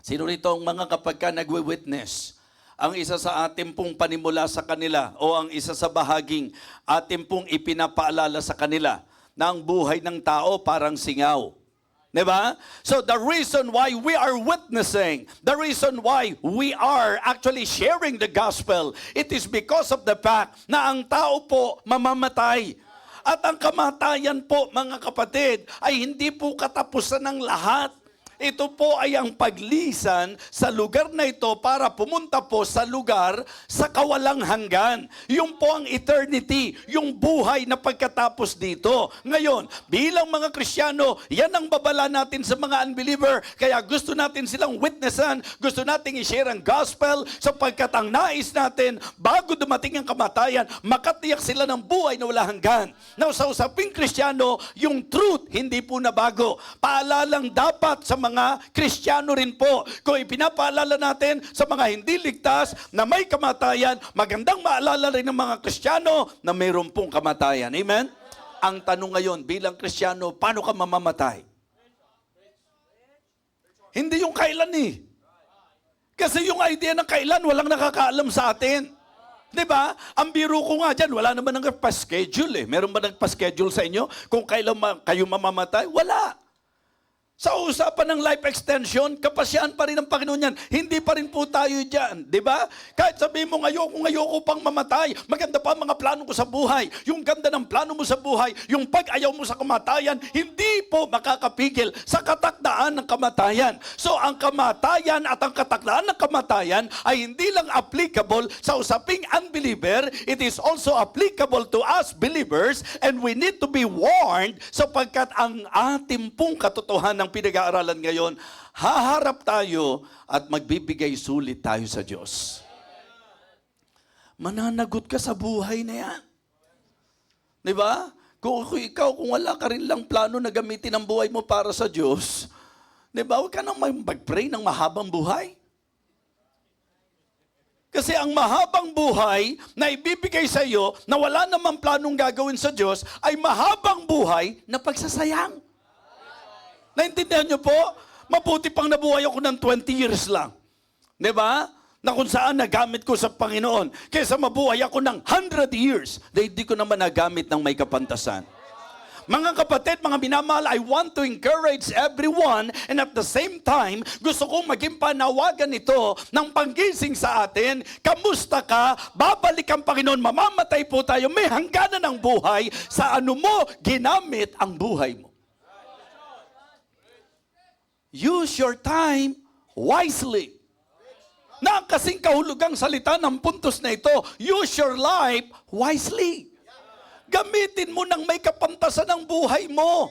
Sino rito ang mga kapag ka nagwe-witness? Ang isa sa atin pong panimula sa kanila o ang isa sa bahaging atin pong ipinapaalala sa kanila na ang buhay ng tao parang singaw. Diba? So the reason why we are witnessing, the reason why we are actually sharing the gospel, it is because of the fact na ang tao po mamamatay. At ang kamatayan po, mga kapatid, ay hindi po katapusan ng lahat. Ito po ay ang paglisan sa lugar na ito para pumunta po sa lugar sa kawalang hanggan. Yung po ang eternity, yung buhay na pagkatapos dito. Ngayon, bilang mga Kristiyano, yan ang babala natin sa mga unbeliever. Kaya gusto natin silang witnessan, gusto natin i-share ang gospel sapagkat ang nais natin, bago dumating ang kamatayan, makatiyak sila ng buhay na wala hanggan. Now, sa usaping Kristiyano, yung truth hindi po nabago. Paalalang dapat sa mga Kristiyano rin po. Kung ipinapaalala natin sa mga hindi ligtas na may kamatayan, magandang maalala rin ng mga Kristiyano na mayroon pong kamatayan. Amen? Ang tanong ngayon, bilang Kristiyano, paano ka mamamatay? Hindi yung kailan eh. Kasi yung idea ng kailan, walang nakakaalam sa atin. Diba? Ang biro ko nga dyan, wala naman nagpa-schedule eh. Meron ba nagpa-schedule sa inyo kung kailan kayo mamamatay? Wala. Sa usapan ng life extension, kapasyahan pa rin ng Panginoon yan. Hindi pa rin po tayo dyan. Di ba? Kahit sabihin mo, ngayoko pang mamatay. Maganda pa ang mga plano ko sa buhay. Yung ganda ng plano mo sa buhay, yung pag-ayaw mo sa kamatayan, hindi po makakapigil sa katakdaan ng kamatayan. So, ang kamatayan at ang katakdaan ng kamatayan ay hindi lang applicable sa usaping unbeliever, it is also applicable to us believers, and we need to be warned sapagkat ang ating pong katotohanan pinag-aaralan ngayon, haharap tayo at magbibigay sulit tayo sa Diyos. Mananagot ka sa buhay na yan. Di ba? Kung wala ka rin lang plano na gamitin ang buhay mo para sa Diyos, di ba? Huwag ka nang mag-pray ng mahabang buhay. Kasi ang mahabang buhay na ibibigay sa iyo na wala namang planong gagawin sa Diyos ay mahabang buhay na pagsasayang. Naintindihan niyo po? Mabuti pang nabuhay ako ng 20 years lang. Di ba? Na kung saan nagamit ko sa Panginoon. Kaysa mabuhay ako ng 100 years na hindi ko naman nagamit ng may kapantasan. Mga kapatid, mga minamahal, I want to encourage everyone and at the same time, gusto kong maging panawagan ito ng panggising sa atin. Kamusta ka? Babalik ang Panginoon. Mamamatay po tayo. May hangganan ng buhay sa ano mo ginamit ang buhay mo. Use your time wisely. Na kasing kahulugang salita ng puntos na ito, use your life wisely. Gamitin mo ng may kapantasan ang buhay mo.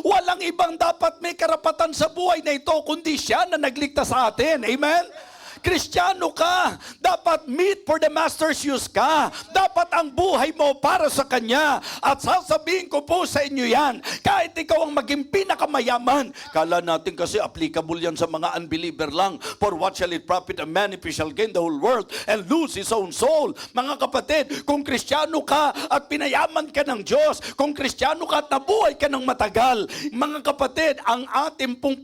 Walang ibang dapat may karapatan sa buhay na ito, kundi siya na nagligtas sa atin. Amen? Kristiyano ka. Dapat meet for the master's use ka. Dapat ang buhay mo para sa Kanya. At sasabihin ko po sa inyo yan, kahit ikaw ang maging pinakamayaman, kala natin kasi applicable yan sa mga unbeliever lang. For what shall it profit a man if he shall gain the whole world and lose his own soul? Mga kapatid, kung Kristiyano ka at pinayaman ka ng Diyos, kung Kristiyano ka at nabuhay ka ng matagal, mga kapatid, ang ating pong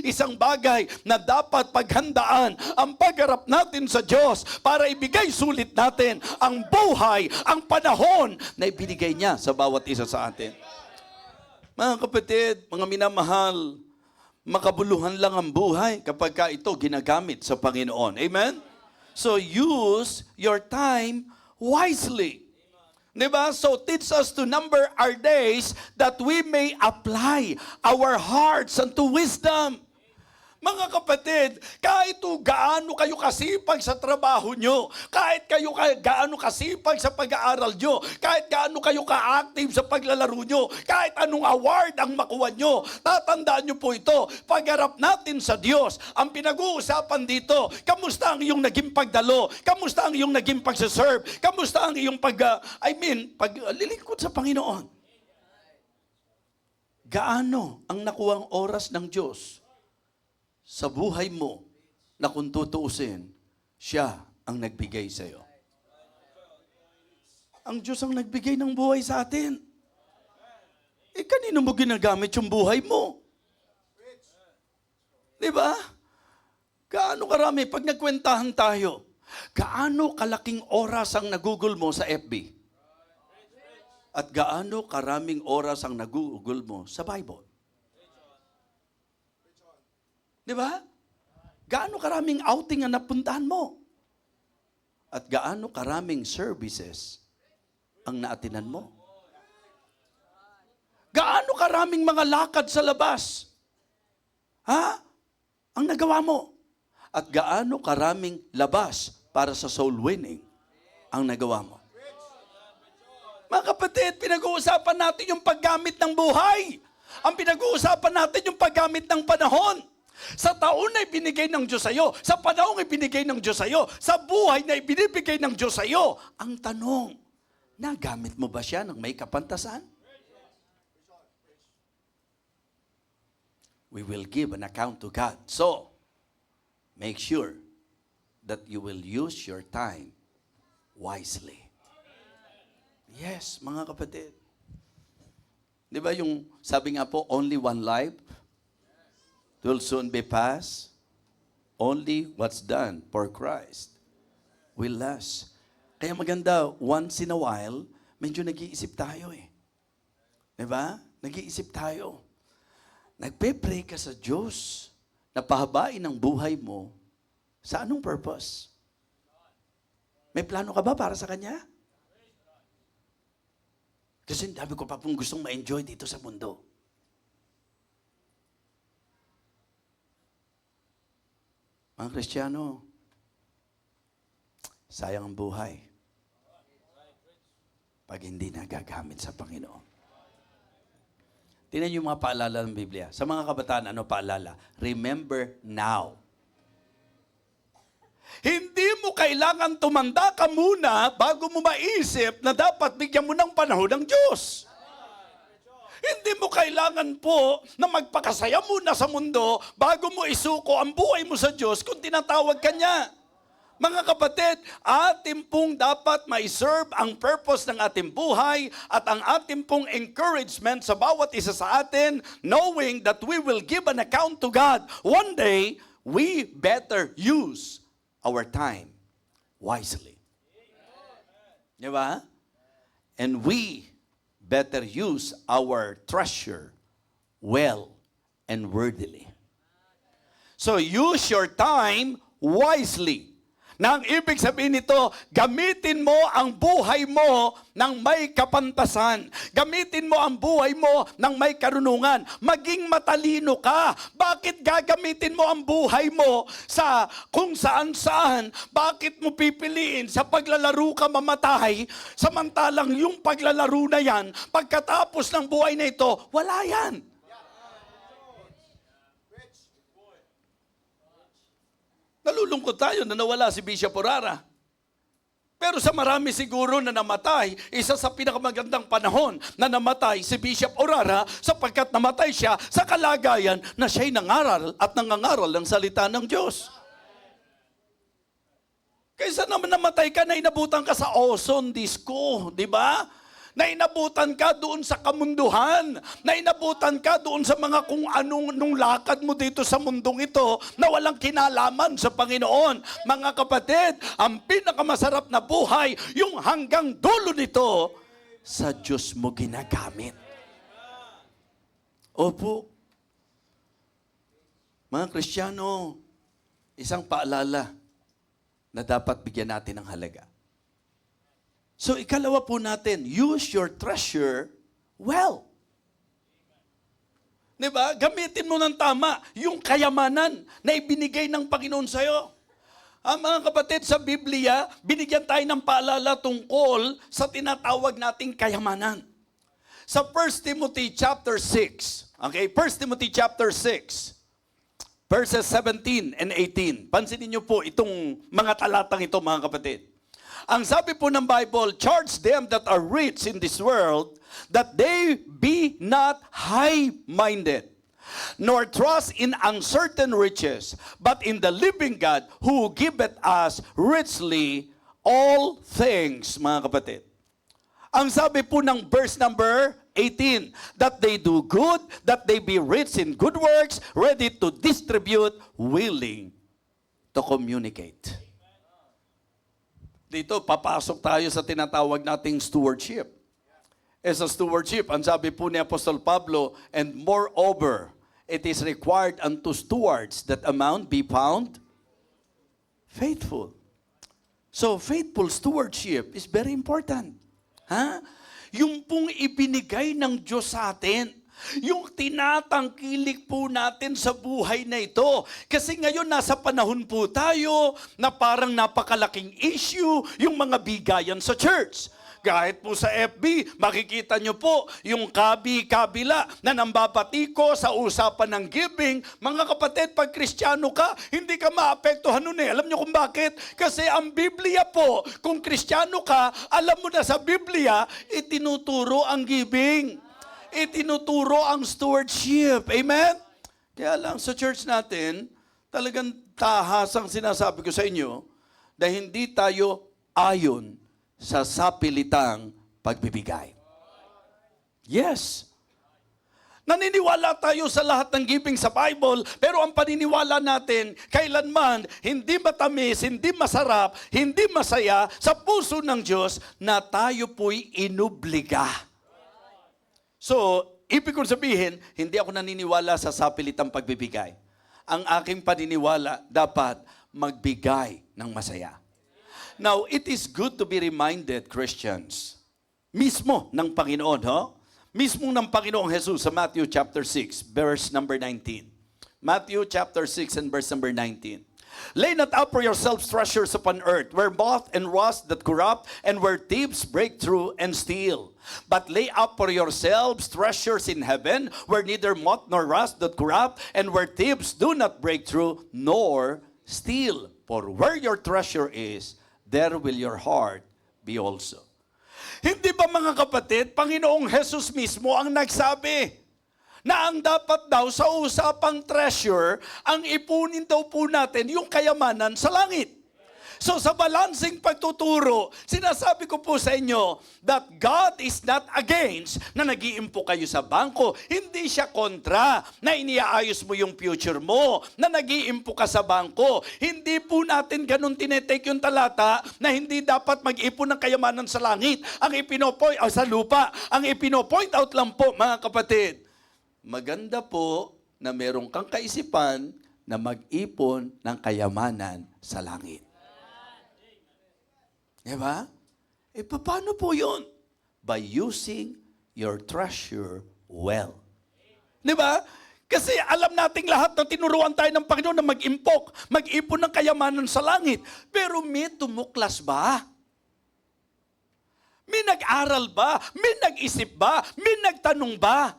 isang bagay na dapat paghandaan ang pagharap natin sa Diyos para ibigay sulit natin ang buhay, ang panahon na ibinigay niya sa bawat isa sa atin. Mga kapatid, mga minamahal, makabuluhan lang ang buhay kapag ka ito ginagamit sa Panginoon. Amen? So use your time wisely. Diba? So teach us to number our days that we may apply our hearts unto wisdom. Mga kapatid, kahit gaano kayo kasipag sa trabaho nyo, kahit kayo gaano kasipag sa pag-aaral nyo, kahit gaano kayo ka-active sa paglalaro nyo, kahit anong award ang makuha nyo, tatandaan nyo po ito, pagharap natin sa Diyos, ang pinag-uusapan dito, kamusta ang iyong naging pagdalo, kamusta ang iyong naging pagsaserve, kamusta ang iyong paglilingkod sa Panginoon. Gaano ang nakuhang oras ng Diyos sa buhay mo na kung tutuusin, siya ang nagbigay sa iyo. Ang Diyos ang nagbigay ng buhay sa atin. Kanino mo ginagamit yung buhay mo? Di ba? Gaano karami, pag nagkwentahan tayo, gaano kalaking oras ang nagugol mo sa FB? At gaano karaming oras ang nagugol mo sa Bible? Di ba? Gaano karaming outing ang napuntahan mo? At gaano karaming services ang naatinan mo? Gaano karaming mga lakad sa labas? Ang nagawa mo? At gaano karaming labas para sa soul winning ang nagawa mo? Mga kapatid, pinag-uusapan natin yung paggamit ng buhay. Ang pinag-uusapan natin yung paggamit ng panahon. Sa taon na ibinigay ng Diyos sa'yo, sa panahon na ibinigay ng Diyos sa'yo, sa buhay na ibinibigay ng Diyos sa'yo, ang tanong, nagamit mo ba siya ng may kapantasan? We will give an account to God. So, make sure that you will use your time wisely. Yes, mga kapatid. Di ba yung sabi nga po, only one life will soon be past. Only what's done for Christ will last. Kaya maganda, once in a while, medyo nag-iisip tayo eh. Diba? Nag-iisip tayo. Nagpe-pray ka sa Diyos na pahabain ang buhay mo sa anong purpose? May plano ka ba para sa Kanya? Kasi dami ko pa pong gustong ma-enjoy dito sa mundo. Mga Kristiyano, sayang ang buhay pag hindi nagagamit sa Panginoon. Tingnan yung mga paalala ng Biblia. Sa mga kabataan, ano paalala? Remember now. Hindi mo kailangan tumanda ka muna bago mo maisip na dapat bigyan mo ng panahon ng Diyos. Hindi mo kailangan po na magpakasaya muna sa mundo bago mo isuko ang buhay mo sa Diyos kung tinatawag ka niya. Mga kapatid, atin pong dapat ma-serve ang purpose ng ating buhay at ang ating pong encouragement sa bawat isa sa atin, knowing that we will give an account to God. One day, we better use our time wisely. Di ba? And we better use our treasure well and worthily. So use your time wisely. Na ang ibig sabihin nito, gamitin mo ang buhay mo ng may kapantasan. Gamitin mo ang buhay mo ng may karunungan. Maging matalino ka. Bakit gagamitin mo ang buhay mo sa kung saan-saan? Bakit mo pipiliin sa paglalaro ka mamatay? Samantalang yung paglalaro na yan, pagkatapos ng buhay na ito, wala yan. Nalulungkot tayo na nawala si Bishop Orara. Pero sa marami siguro na namatay, isa sa pinakamagandang panahon na namatay si Bishop Orara sapagkat namatay siya sa kalagayan na siya'y nangaral at nangangaral ng salita ng Diyos. Kaysa naman namatay ka na inabutan ka sa ozone disco, di ba? Na inabutan ka doon sa kamunduhan, na inabutan ka doon sa mga kung anong nung lakad mo dito sa mundong ito na walang kinalaman sa Panginoon. Mga kapatid, ang pinakamasarap na buhay, yung hanggang dulo nito, sa Diyos mo ginagamit. Opo. Mga Kristiyano, isang paalala na dapat bigyan natin ng halaga. So, ikalawa po natin, use your treasure well. Diba? Gamitin mo ng tama yung kayamanan na ibinigay ng Panginoon sa'yo. Mga kapatid, sa Biblia, binigyan tayo ng paalala tungkol sa tinatawag nating kayamanan. Sa 1 Timothy chapter 6, okay? 1 Timothy chapter 6, verses 17 and 18. Pansinin niyo po itong mga talatang ito, mga kapatid. Ang sabi po ng Bible, charge them that are rich in this world, that they be not high-minded, nor trust in uncertain riches, but in the living God, who giveth us richly all things, mga kapatid. Ang sabi po ng verse number 18, that they do good, that they be rich in good works, ready to distribute, willing to communicate. Dito, papasok tayo sa tinatawag nating stewardship. Sa stewardship, ang sabi po ni Apostol Pablo, and moreover, it is required unto stewards that amount be found faithful. So, faithful stewardship is very important. Ha? Yung pong ibinigay ng Diyos sa atin, yung tinatangkilik po natin sa buhay na ito. Kasi ngayon nasa panahon po tayo na parang napakalaking issue yung mga bigayan sa church. Kahit po sa FB, makikita nyo po yung kabila na nambabati sa usapan ng giving. Mga kapatid, pag Kristiyano ka, hindi ka maapektuhan nun eh. Alam nyo kung bakit? Kasi ang Biblia po, kung Kristiyano ka, alam mo na sa Biblia, itinuturo ang giving. Itinuturo ang stewardship. Amen? Kaya lang sa church natin, talagang tahasang sinasabi ko sa inyo na hindi tayo ayon sa sapilitang pagbibigay. Yes. Naniniwala tayo sa lahat ng giving sa Bible, pero ang paniniwala natin, kailanman hindi matamis, hindi masarap, hindi masaya sa puso ng Diyos na tayo po'y inubliga. So, ibig kong sabihin, hindi ako naniniwala sa sapilitang pagbibigay. Ang aking paniniwala, dapat magbigay ng masaya. Now, it is good to be reminded, Christians, mismo ng Panginoon, mismo ng Panginoong Jesus sa Matthew chapter 6, verse number 19. Matthew chapter 6 and verse number 19. Lay not up for yourselves treasures upon earth, where moth and rust that corrupt, and where thieves break through and steal. But lay up for yourselves treasures in heaven, where neither moth nor rust that corrupt, and where thieves do not break through nor steal. For where your treasure is, there will your heart be also. Hindi ba mga kapatid, Panginoong Jesus mismo ang nagsabi na ang dapat daw sa usapang treasure, ang ipunin daw po natin yung kayamanan sa langit. So sa balancing pagtuturo, sinasabi ko po sa inyo that God is not against na nag-iimpo kayo sa bangko. Hindi siya kontra na iniaayos mo yung future mo, na nag-iimpo ka sa bangko. Hindi po natin ganun tinetake yung talata na hindi dapat mag-ipon ng kayamanan sa langit. Ang sa lupa. Ang ipino-point out lang po, mga kapatid, maganda po na merong kang kaisipan na mag-ipon ng kayamanan sa langit. Diba? Paano po yun? By using your treasure well. Diba? Kasi alam nating lahat na tinuruan tayo ng Panginoon na mag-ipon ng kayamanan sa langit. Pero may tumuklas ba? May nag-aral ba? May nag-isip ba? May nagtanong ba?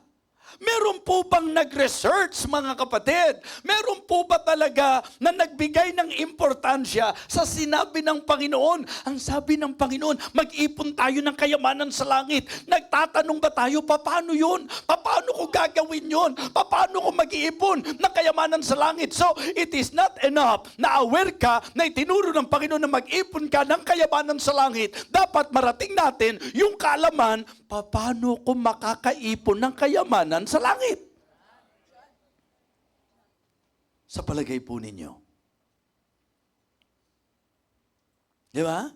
Meron po bang nag-research, mga kapatid? Meron po ba talaga na nagbigay ng importansya sa sinabi ng Panginoon? Ang sabi ng Panginoon, mag-ipon tayo ng kayamanan sa langit. Nagtatanong ba tayo, paano yun? Paano ko gagawin yun? Paano ko mag-iipon ng kayamanan sa langit? So, it is not enough na aware ka na itinuro ng Panginoon na mag-ipon ka ng kayamanan sa langit. Dapat marating natin yung kaalaman, paano ko makakaipon ng kayamanan sa langit? Sa palagay po ninyo. Di ba?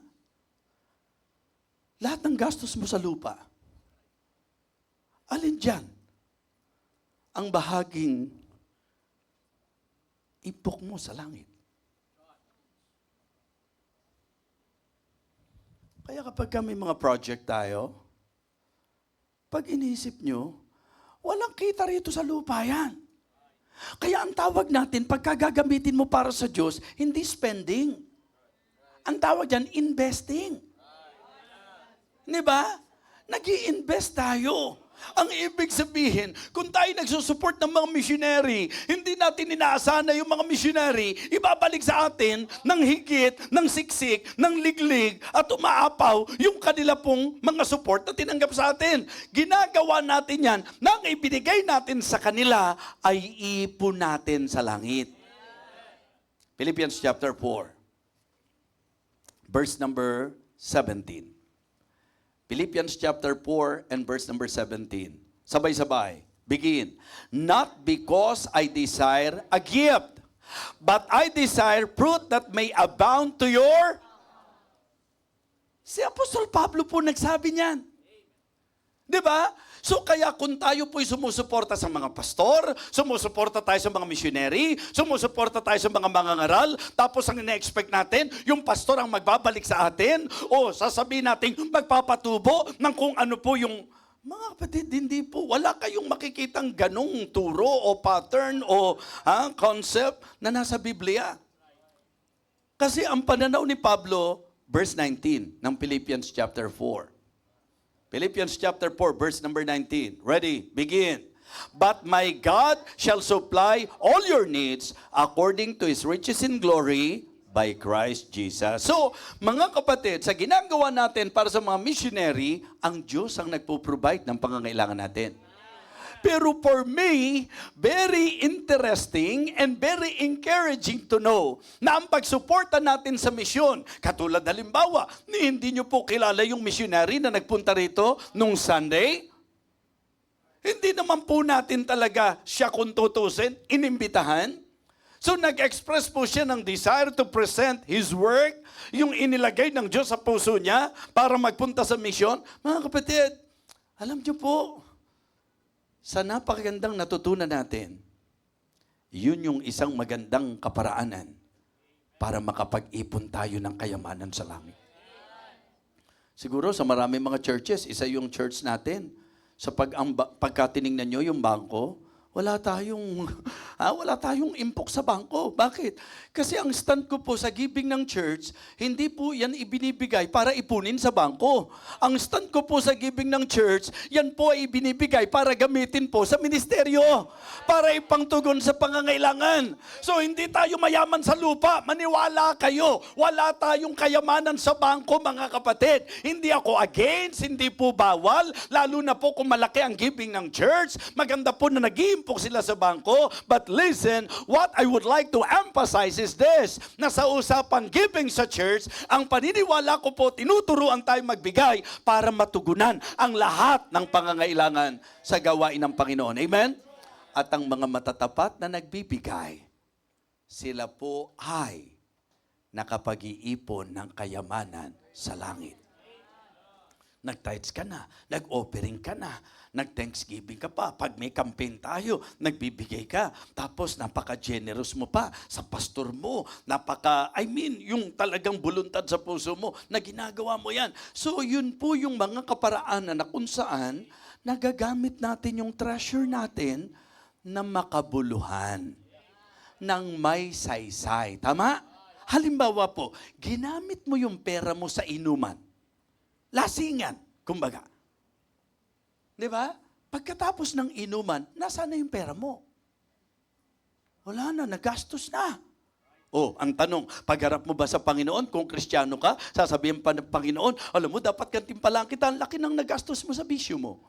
Lahat ng gastos mo sa lupa, alin dyan ang bahaging ipok mo sa langit? Kaya kapag may mga project tayo, pag iniisip nyo, walang kita rito sa lupa yan. Kaya ang tawag natin, pagka gagamitin mo para sa Diyos, hindi spending. Ang tawag dyan, investing. Di ba? Nag-i-invest tayo. Ang ibig sabihin, kung tayo nagsusupport ng mga missionary, hindi natin inaasahan na yung mga missionary ibabalik sa atin ng higit, ng siksik, ng liglig, at umaapaw yung kanila pong mga support na tinanggap sa atin. Ginagawa natin yan, nang ibinigay natin sa kanila, ay ipon natin sa langit. Philippians chapter 4, verse number 17. Philippians chapter 4 and verse number 17. Sabay-sabay. Begin. Not because I desire a gift, but I desire fruit that may abound to your... Si Apostol Pablo po nagsabi niyan. Di ba? So kaya kung tayo po'y sumusuporta sa mga pastor, sumusuporta tayo sa mga missionary, sumusuporta tayo sa mga mangangaral, tapos ang ina-expect natin, yung pastor ang magbabalik sa atin, o sasabihin natin, magpapatubo ng kung ano po yung... Mga kapatid, hindi po. Wala kayong makikitang ganong turo o pattern o concept na nasa Biblia. Kasi ang pananaw ni Pablo, verse 19 ng Philippians chapter 4. Philippians chapter 4, verse number 19. Ready? Begin. But my God shall supply all your needs according to His riches in glory by Christ Jesus. So, mga kapatid, sa ginagawa natin para sa mga missionary, ang Diyos ang nagpo-provide ng pangangailangan natin. Pero for me, very interesting and very encouraging to know na ang pagsuporta natin sa misyon, katulad halimbawa, hindi nyo po kilala yung missionary na nagpunta rito nung Sunday? Hindi naman po natin talaga siya kung tutusin, inimbitahan. So nag-express po siya ng desire to present his work, yung inilagay ng Diyos sa puso niya para magpunta sa misyon. Mga kapatid, alam nyo po, sa napakagandang natutunan natin, yun yung isang magandang kaparaanan para makapag-ipon tayo ng kayamanan sa langit. Siguro sa marami mga churches, isa yung church natin. Sa pagka tinignan nyo yung bangko, wala tayong impok sa bangko. Bakit? Kasi ang stand ko po sa giving ng church, hindi po yan ibinibigay para ipunin sa bangko. Ang stand ko po sa giving ng church, yan po ay ibinibigay para gamitin po sa ministeryo. Para ipangtugon sa pangangailangan. So hindi tayo mayaman sa lupa. Maniwala kayo. Wala tayong kayamanan sa bangko, mga kapatid. Hindi ako against, hindi po bawal. Lalo na po kung malaki ang giving ng church. Maganda po na nag-iimpok sila sa bangko. But listen, what I would like to emphasize is this, na sa usapang giving sa church, ang paniniwala ko po, tinuturuan tayo magbigay para matugunan ang lahat ng pangangailangan sa gawain ng Panginoon. Amen? At ang mga matatapat na nagbibigay, sila po ay nakapag-iipon ng kayamanan sa langit. Nag-tithes ka na, nag-offering ka na, nag-thanksgiving ka pa. Pag may campaign tayo, nagbibigay ka. Tapos napaka-generous mo pa sa pastor mo. Yung talagang buluntad sa puso mo na ginagawa mo yan. So yun po yung mga kaparaanan na kung saan nagagamit natin yung treasure natin na makabuluhan ng may saysay. Tama? Halimbawa po, ginamit mo yung pera mo sa inuman. Lasingan, kumbaga. Di ba? Pagkatapos ng inuman, nasaan na yung pera mo? Wala na, nagastos na. Oh, ang tanong, pagharap mo ba sa Panginoon, kung Kristiyano ka, sasabihin pa ng Panginoon, alam mo, dapat gantimpalaan kita, ang laki ng nagastos mo sa bisyo mo.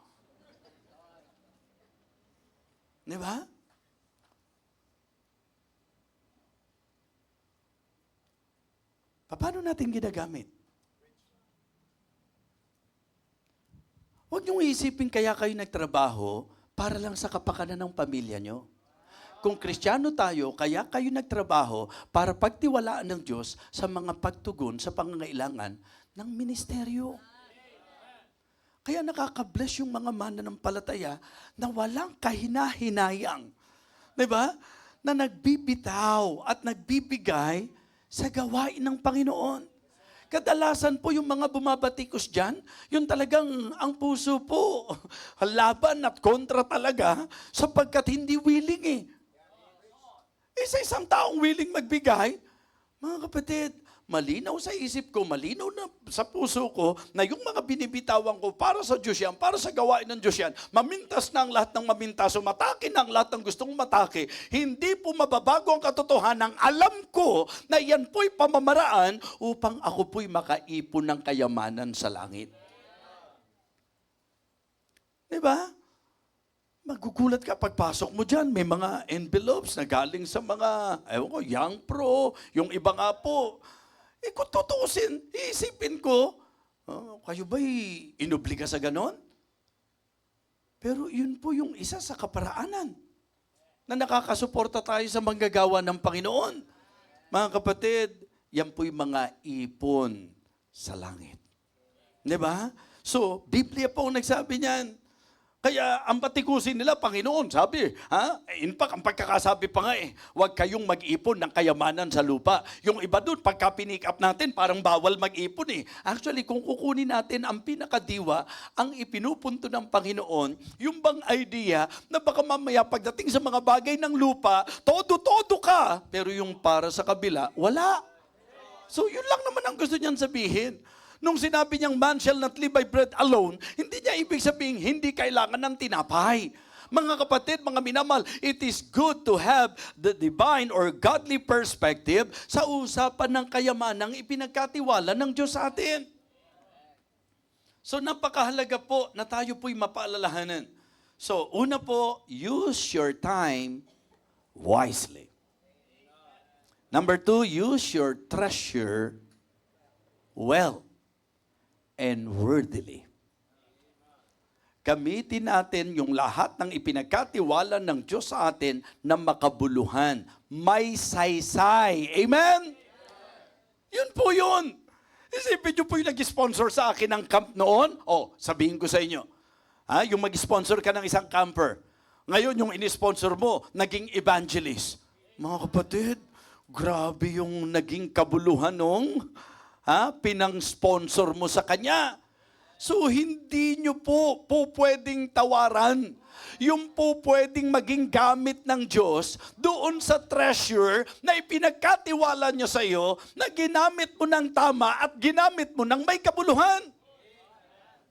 Di ba? Paano natin ginagamit? Huwag niyong isipin kaya kayo nagtrabaho para lang sa kapakanan ng pamilya niyo. Kung Kristiyano tayo, kaya kayo nagtrabaho para pagtiwalaan ng Diyos sa mga pagtugon sa pangangailangan ng ministeryo. Kaya nakaka-bless yung mga mananampalataya na walang kahina-hinayang. Diba? Na nagbibitaw at nagbibigay sa gawain ng Panginoon. Kadalasan po yung mga bumabatikos dyan, yung talagang ang puso po, laban at kontra talaga sapagkat hindi willing eh. Sa isang taong willing magbigay, mga kapatid, malinaw sa isip ko, malinaw na sa puso ko, na yung mga binibitawan ko para sa Diyos yan, para sa gawain ng Diyos yan, mamintas na ang lahat ng mamintas, o matake na ang lahat ng gustong matake, hindi po mababago ang katotohanan. Alam ko na yan po'y pamamaraan upang ako po'y makaipon ng kayamanan sa langit. Diba? Magugulat ka pagpasok mo dyan, may mga envelopes na galing sa mga, ewan ko, Young Pro, yung iba nga po. Kung tutuusin, iisipin ko, kayo ba'y inobliga sa ganon? Pero yun po yung isa sa kaparaanan na nakakasuporta tayo sa manggagawa ng Panginoon. Mga kapatid, yan po yung mga ipon sa langit. Diba? So, Biblia po ang nagsabi niyan. Kaya ang patikusin nila, Panginoon, sabi, in fact, ang pagkakasabi pa nga huwag kayong mag-ipon ng kayamanan sa lupa. Yung iba doon, pagka pinick up natin, parang bawal mag-ipon eh. Actually, kung kukunin natin ang pinakadiwa, ang ipinupunto ng Panginoon, yung bang idea na baka mamaya pagdating sa mga bagay ng lupa, todo-todo ka, pero yung para sa kabila, wala. So yun lang naman ang gusto niyan sabihin. Nung sinabi niyang man shall not live by bread alone, hindi niya ibig sabihin hindi kailangan ng tinapay. Mga kapatid, mga minamahal, it is good to have the divine or godly perspective sa usapan ng kayamanang ipinagkatiwala ng Diyos sa atin. So napakahalaga po na tayo po'y mapaalalahanan. So una po, use your time wisely. Number 2, use your treasure well and worthily. Gamitin natin yung lahat ng ipinagkatiwala ng Diyos sa atin na makabuluhan. May saysay. Amen? Yun po yun. Isipin nyo po yung nag-sponsor sa akin ng camp noon. Sabihin ko sa inyo. Yung mag-sponsor ka ng isang camper. Ngayon, yung in-sponsor mo, naging evangelist. Mga kapatid, grabe yung naging kabuluhan nung pinang-sponsor mo sa kanya. So, hindi nyo po pwedeng tawaran. Yung po pwedeng maging gamit ng Diyos doon sa treasure na ipinagkatiwala niya sa iyo na ginamit mo ng tama at ginamit mo ng may kabuluhan.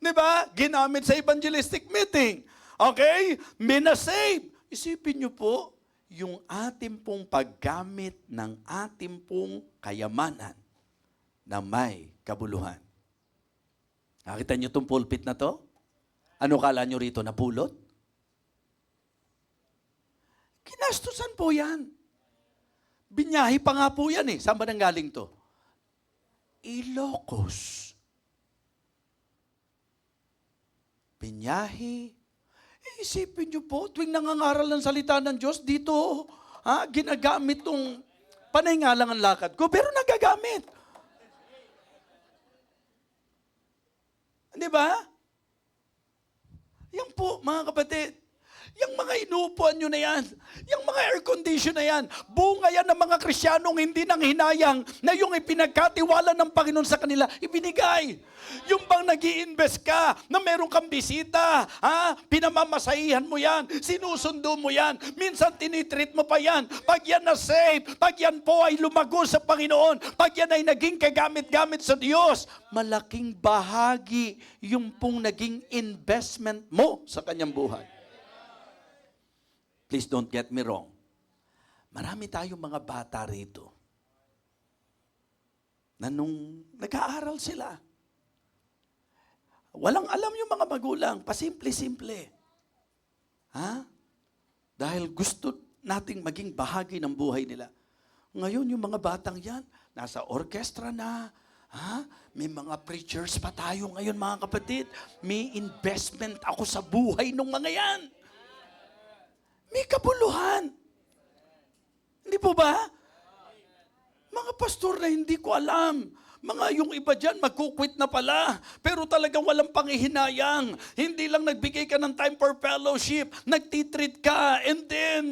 Diba? Ginamit sa evangelistic meeting. Okay? Minasave. Isipin nyo po, yung ating pong paggamit ng ating pong kayamanan na may kabuluhan. Nakita niyo itong pulpit na to? Ano kala niyo rito? Napulot? Kinastusan po yan. Binyahi pa nga po yan eh. Saan ba nanggaling to? Ilocos. Binyahi. Isipin niyo po, tuwing nangangaral ng salita ng Diyos, dito, ginagamit tong panay nga lang ang lakad ko, pero nagagamit. Di ba? Yan po, mga kapatid. Yung mga inuupuan nyo na yan, yung mga air condition na yan, bunga yan ng mga Kristiyanong hindi nang hinayang na yung ipinagkatiwala ng Panginoon sa kanila, ibinigay. Yung bang nag-i-invest ka na meron kang bisita, pinamamasahihan mo yan, sinusundo mo yan, minsan tinitreat mo pa yan. Pag yan na save, pag yan po ay lumago sa Panginoon, pag yan ay naging kagamit-gamit sa Diyos, malaking bahagi yung pong naging investment mo sa kanyang buhay. Please don't get me wrong. Marami tayong mga bata rito na nung nag-aaral sila, walang alam yung mga magulang, pasimple-simple. Dahil gusto nating maging bahagi ng buhay nila. Ngayon, yung mga batang yan, nasa orchestra na, may mga preachers pa tayo ngayon, mga kapatid. May investment ako sa buhay ng mga yan. May kabuluhan. Hindi po ba? Mga pastor na hindi ko alam. Mga yung iba dyan, magkukwit na pala. Pero talagang walang panghihinayang. Hindi lang nagbigay ka ng time for fellowship. Nagtitreat ka. And then,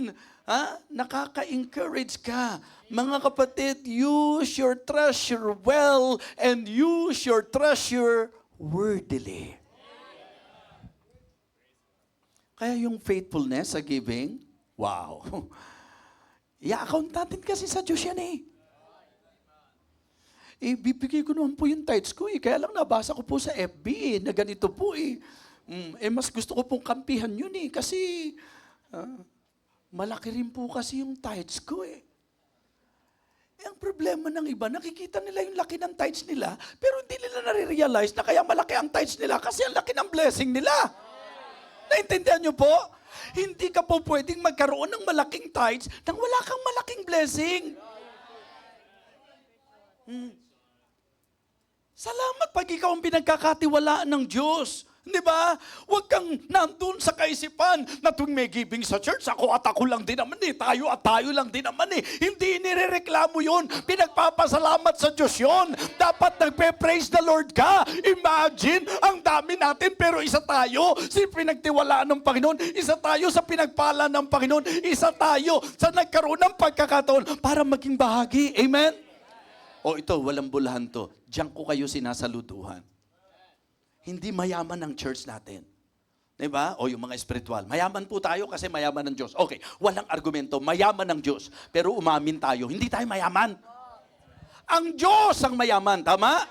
nakaka-encourage ka. Mga kapatid, use your treasure well and use your treasure worthily. Kaya yung faithfulness sa giving, wow. I-account natin kasi sa Diyos yan bibigay ko naman po yung tithes ko Kaya lang nabasa ko po sa FB na ganito po mas gusto ko pong kampihan yun kasi malaki rin po kasi yung tithes ko Ang problema ng iba, nakikita nila yung laki ng tithes nila, pero hindi nila nare-realize na kaya malaki ang tithes nila kasi ang laki ng blessing nila. Naintindihan niyo po? Hindi ka po pwedeng magkaroon ng malaking tithes nang wala kang malaking blessing. Salamat pag ikaw ang pinagkakatiwalaan ng Diyos. Di ba? Huwag kang nandun sa kaisipan na tuwing may giving sa church, ako at ako lang din naman tayo at tayo lang din naman Hindi nirereklamo yun. Pinagpapasalamat sa Diyos yun. Dapat nagpe-praise the Lord ka. Imagine, ang dami natin pero isa tayo sa pinagtiwalaan ng Panginoon. Isa tayo sa pinagpala ng Panginoon. Isa tayo sa nagkaroon ng pagkakataon para maging bahagi. Amen? Ito, walang bulahan to. Diyan ko kayo sinasaluduhan. Hindi mayaman ang church natin. Diba? O yung mga espiritual. Mayaman po tayo kasi mayaman ng Diyos. Okay, walang argumento. Mayaman ng Diyos. Pero umamin tayo. Hindi tayo mayaman. Ang Diyos ang mayaman. Tama?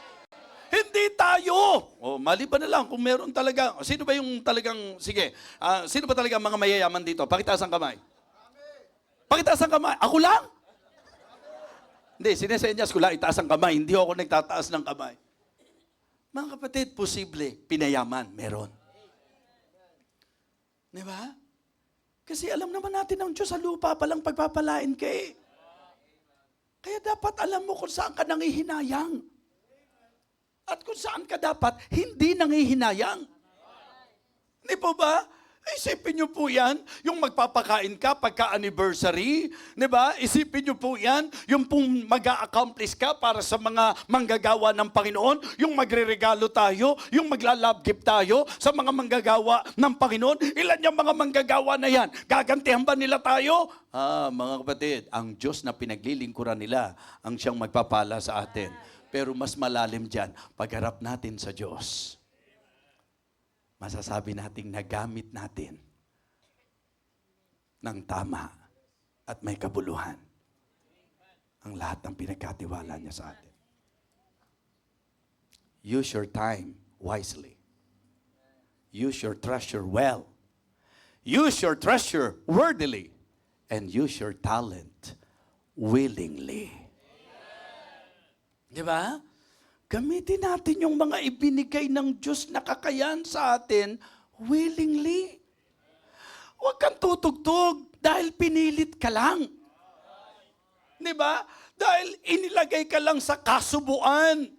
Hindi tayo. Maliban na lang kung meron talaga. Sino ba yung talagang, sige, sino ba talaga mga mayayaman dito? Pakitaas ang kamay. Pakitaas ang kamay. Ako lang? Hindi, sinesenyas ko lang, itaas ang kamay. Hindi ako nagtataas ng kamay. Mga kapatid, posible, pinayaman, meron. Di ba? Kasi alam naman natin ng Diyos sa lupa palang pagpapalain ka Kaya dapat alam mo kung saan ka nangihinayang. At kung saan ka dapat hindi nangihinayang. Di po ba? Isipin niyo po yan, yung magpapakain ka pagka-anniversary, di ba? Isipin niyo po yan, yung pong mag-a-accomplish ka para sa mga manggagawa ng Panginoon, yung magre-regalo tayo, yung magla-love gift tayo sa mga manggagawa ng Panginoon. Ilan yung mga manggagawa na yan? Gagantihan ba nila tayo? Mga kapatid, ang Diyos na pinaglilingkuran nila ang siyang magpapala sa atin. Pero mas malalim dyan, pagharap natin sa Diyos. Masasabi nating nagamit natin ng tama at may kabuluhan ang lahat ng pinagkatiwala niya sa atin. Use your time wisely. Use your treasure well. Use your treasure worthily. And use your talent willingly. Di ba? Gamitin natin yung mga ibinigay ng Diyos na kakayahan sa atin willingly. Huwag kang tutugtog dahil pinilit ka lang. Di ba? Dahil inilagay ka lang sa kasubuan.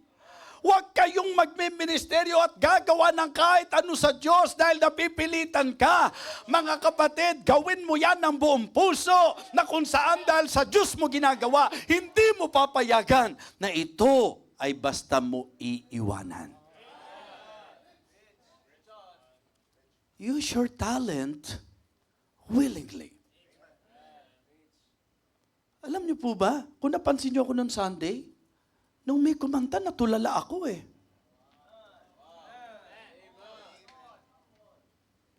Huwag kayong magmiministeryo at gagawa ng kahit ano sa Diyos dahil napipilitan ka. Mga kapatid, gawin mo yan ng buong puso na kung saan dahil sa Diyos mo ginagawa, hindi mo papayagan na ito ay basta mo iiwanan. Use your talent willingly. Alam niyo po ba, kung napansin niyo ako noong Sunday, nung may kumanta, natulala ako eh.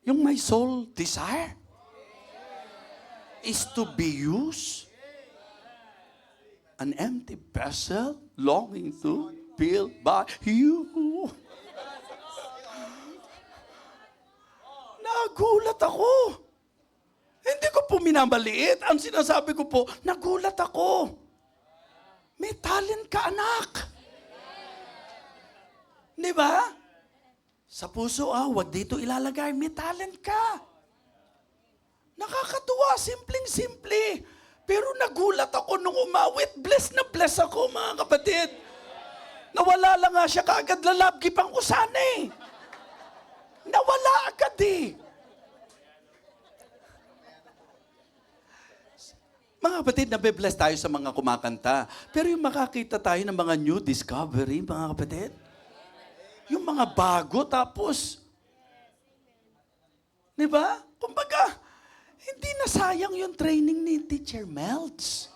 Yung my soul desire is to be used. An empty vessel longing to filled by you. Nagulat ako. Hindi ko po minamaliit. Ang sinasabi ko po, nagulat ako. May talent ka, anak. Di ba? Sa puso, wag dito ilalagay. May talent ka. Nakakatuwa, simpleng-simple. Pero nagulat ako nung umawit. Bless na bless ako, mga kapatid. Nawala lang nga siya kaagad, lalabgipang ko sana eh. Nawala agad eh. Mga kapatid, nabe-bless tayo sa mga kumakanta. Pero yung makakita tayo ng mga new discovery, mga kapatid, yung mga bago, tapos, di ba? Kumbaga, hindi nasayang yung training ni Teacher Melts.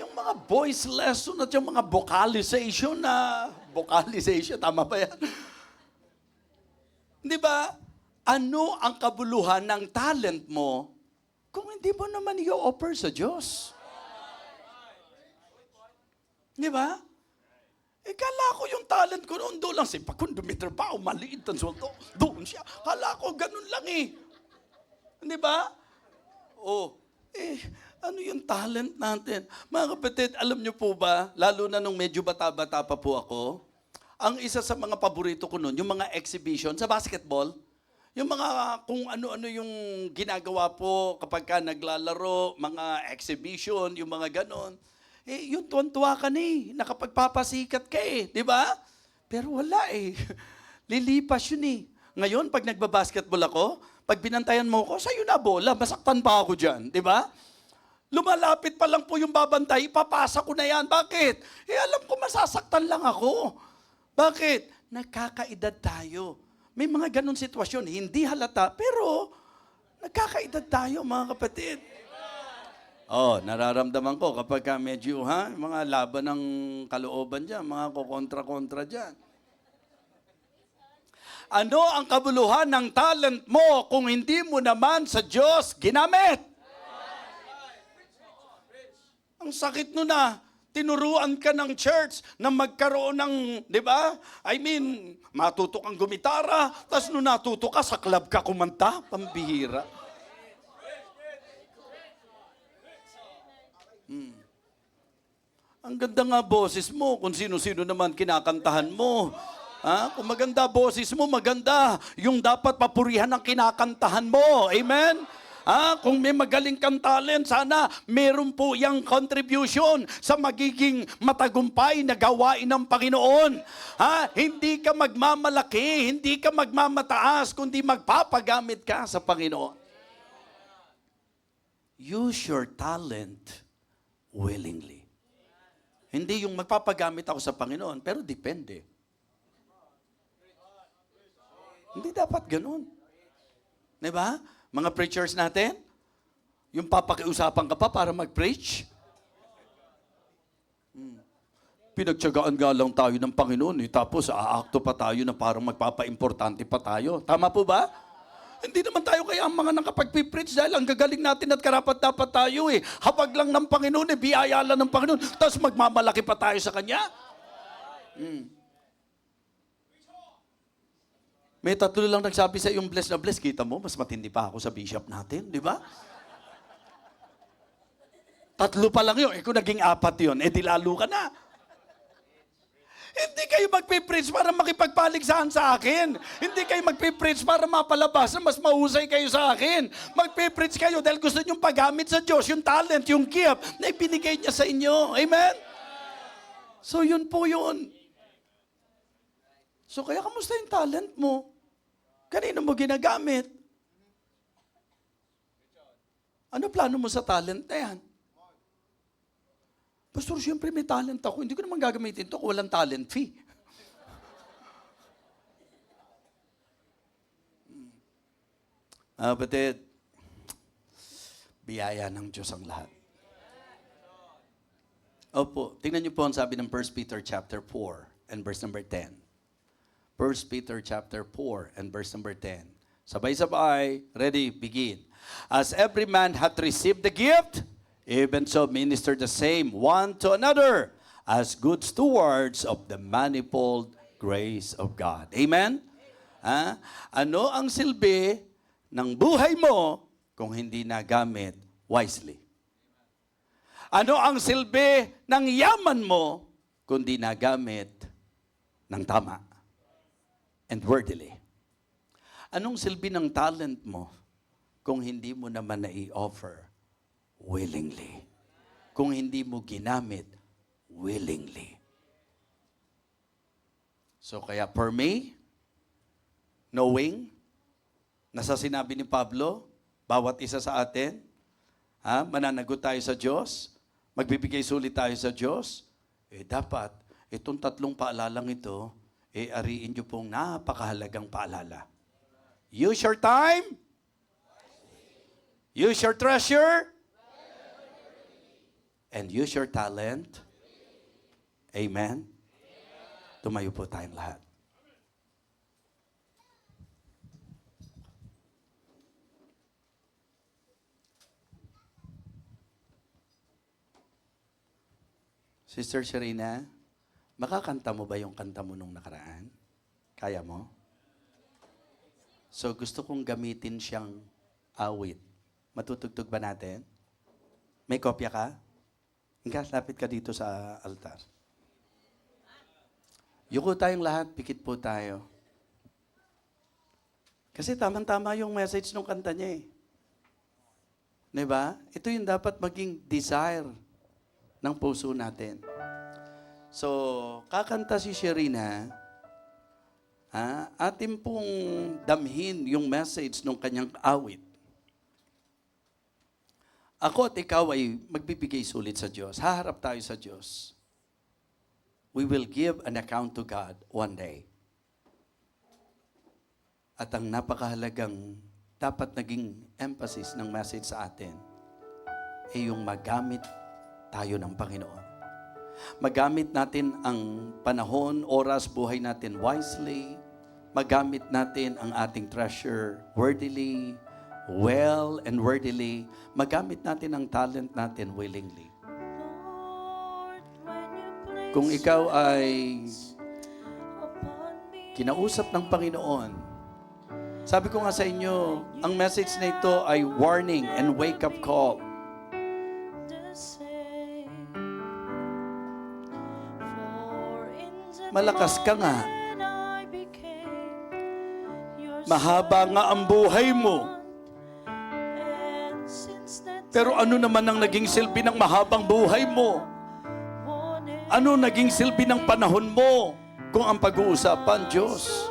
Yung mga voice lesson at yung mga vocalization, tama ba yan? Di ba? Ano ang kabuluhan ng talent mo kung hindi mo naman i-offer sa Diyos? Di ba? Kala ko yung talent ko noon doon lang. Pag kung dumitrabaho, maliit ang sweldo. Doon siya. Kala ko ganun lang eh. Di ba? Ano yung talent natin? Mga kapatid, alam niyo po ba, lalo na nung medyo bata-bata pa po ako, ang isa sa mga paborito ko noon, yung mga exhibition sa basketball, yung mga kung ano-ano yung ginagawa po kapag ka naglalaro, mga exhibition, yung mga ganon. Yung tuwan-tuwa ka na eh, nakapagpapasikat ka eh, di ba? Pero wala eh. Lilipas yun eh. Ngayon, pag nagbabasketball ako, pag binantayan mo ko, sa'yo na bola, masaktan pa ako dyan, di ba? Lumalapit pa lang po yung babantay, ipapasa ko na yan. Bakit? Alam ko masasaktan lang ako. Bakit? Nagkakaedad tayo. May mga ganun sitwasyon, hindi halata, pero nagkakaedad tayo, mga kapatid. Nararamdaman ko kapag medyo, mga laban ng kalooban dyan, mga kukontra-kontra dyan. Ano ang kabuluhan ng talent mo kung hindi mo naman sa Diyos ginamit? Ang sakit nun tinuruan ka ng church na magkaroon ng, di ba? Matuto kang gumitara, tapos nung natuto ka, sa club ka kumanta, pambihira. Ang ganda nga boses mo, kung sino-sino naman kinakantahan mo. Kung maganda boses mo, maganda. Yung dapat papurihan ang kinakantahan mo. Amen? Kung may magaling kang talent, sana meron po yung contribution sa magiging matagumpay na gawain ng Panginoon. Hindi ka magmamalaki, hindi ka magmamataas, kundi magpapagamit ka sa Panginoon. Use your talent willingly. Hindi yung magpapagamit ako sa Panginoon, pero depende. Hindi dapat ganun. Diba? Mga preachers natin, yung papakiusapan ka pa para mag-preach. Pinagtyagaan nga lang tayo ng Panginoon, tapos aakto pa tayo na parang magpapa-importante pa tayo. Tama po ba? Hindi naman tayo kaya ang mga nakapag-preach dahil ang gagaling natin at karapat-dapat tayo eh. Hapag lang ng Panginoon biyaya lang ng Panginoon, tapos magmamalaki pa tayo sa Kanya. May tatlo lang nagsabi sa iyong bless na bless. Kita mo, mas matindi pa ako sa bishop natin, di ba? Tatlo pa lang yun. Kung naging 4 yun, di lalo ka na. Hindi kayo magpipreach para makipagpaligsahan sa akin. Hindi kayo magpipreach para mapalabas na mas mahusay kayo sa akin. Magpipreach kayo dahil gusto niyong paggamit sa Diyos, yung talent, yung gift na ibinigay niya sa inyo. Amen? So yun po yun. So kaya kamusta yung talent mo? Kanino mo ginagamit? Ano plano mo sa talent na yan? Pastor, siyempre may talent ako. Hindi ko naman gagamitin ito kung walang talent fee. Kapatid, Biyaya ng Diyos ang lahat. Opo, tingnan niyo po ang sabi ng 1 Peter chapter 4 and verse number 10. 1 Peter chapter 4 and verse number 10. Sabay-sabay, ready, begin. As every man hath received the gift, even so minister the same one to another, as good stewards of the manifold grace of God. Amen? Ano ang silbi ng buhay mo kung hindi nagamit wisely? Ano ang silbi ng yaman mo kung hindi nagamit ng tama and worthily? Anong silbi ng talent mo kung hindi mo naman na-i-offer willingly? Kung hindi mo ginamit willingly. So kaya for me, knowing, nasa sinabi ni Pablo, bawat isa sa atin, mananagot tayo sa Diyos, magbibigay sulit tayo sa Diyos, dapat itong tatlong paalalang ito, ariin niyo pong napakahalagang paalala. Use your time, use your treasure, and use your talent. Amen? Tumayo po tayong lahat. Sister Sharina, makakanta mo ba yung kanta mo nung nakaraan? Kaya mo? So gusto kong gamitin siyang awit. Matutugtog ba natin? May kopya ka? Hingga, lapit ka dito sa altar. Yuko tayong lahat, pikit po tayo. Kasi tamang-tama yung message ng kanta niya eh. Diba? Ito yung dapat maging desire ng puso natin. So, kakanta si Sharina, atin pong damhin yung message ng kanyang awit. Ako at ikaw ay magbibigay sulit sa Diyos. Haharap tayo sa Diyos. We will give an account to God one day. At ang napakahalagang dapat naging emphasis ng message sa atin ay yung magamit tayo ng Panginoon. Magamit natin ang panahon, oras, buhay natin wisely. Magamit natin ang ating treasure worthily, well and worthily. Magamit natin ang talent natin willingly. Kung ikaw ay kinausap ng Panginoon, sabi ko nga sa inyo, ang message na ito ay warning and wake-up call. Malakas ka nga. Mahaba nga ang buhay mo. Pero ano naman ang naging silbi ng mahabang buhay mo? Ano naging silbi ng panahon mo kung ang pag-uusapan, Diyos?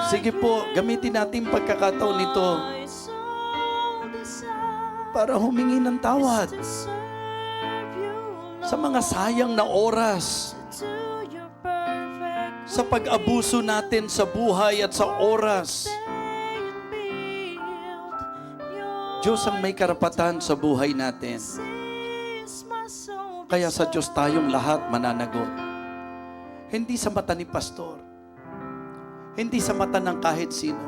Sige po, gamitin natin pagkakataon nito para humingi ng tawad sa mga sayang na oras, sa pag-abuso natin sa buhay at sa oras. Diyos ang may karapatan sa buhay natin. Kaya sa Diyos tayong lahat mananagot. Hindi sa mata ni pastor. Hindi sa mata ng kahit sino.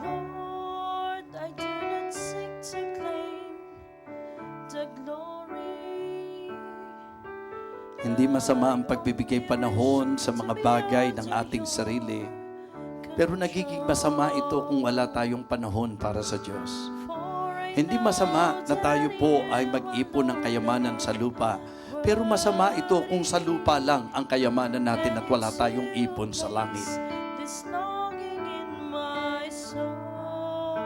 Lord, I do not seek to claim the glory. Hindi masama ang pagbibigay panahon sa mga bagay ng ating sarili. Pero nagiging masama ito kung wala tayong panahon para sa Diyos. Hindi masama na tayo po ay mag-ipon ng kayamanan sa lupa. Pero masama ito kung sa lupa lang ang kayamanan natin at wala tayong ipon sa langit. This longing in my soul.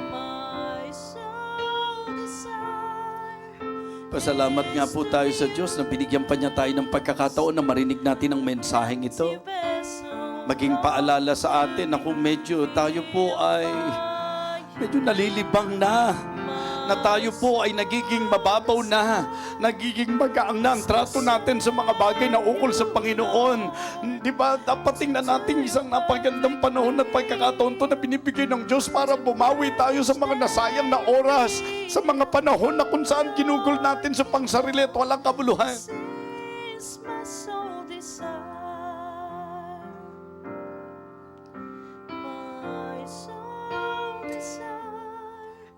My soul desire. Pasalamat nga po tayo sa Diyos na binigyan pa niya tayo ng pagkakataon na marinig natin ang mensaheng ito. Maging paalala sa atin na kung medyo tayo po ay medyo nalilibang na. na tayo po ay nagiging mababaw na, nagiging magaang na ang trato natin sa mga bagay na ukol sa Panginoon. Di ba, dapat tingnan natin isang napagandang panahon at pagkakataon to na binibigay ng Diyos para bumawi tayo sa mga nasayang na oras, sa mga panahon na kung saan ginugol natin sa pangsarili at walang kabuluhan. Is my soul desire. My soul desire.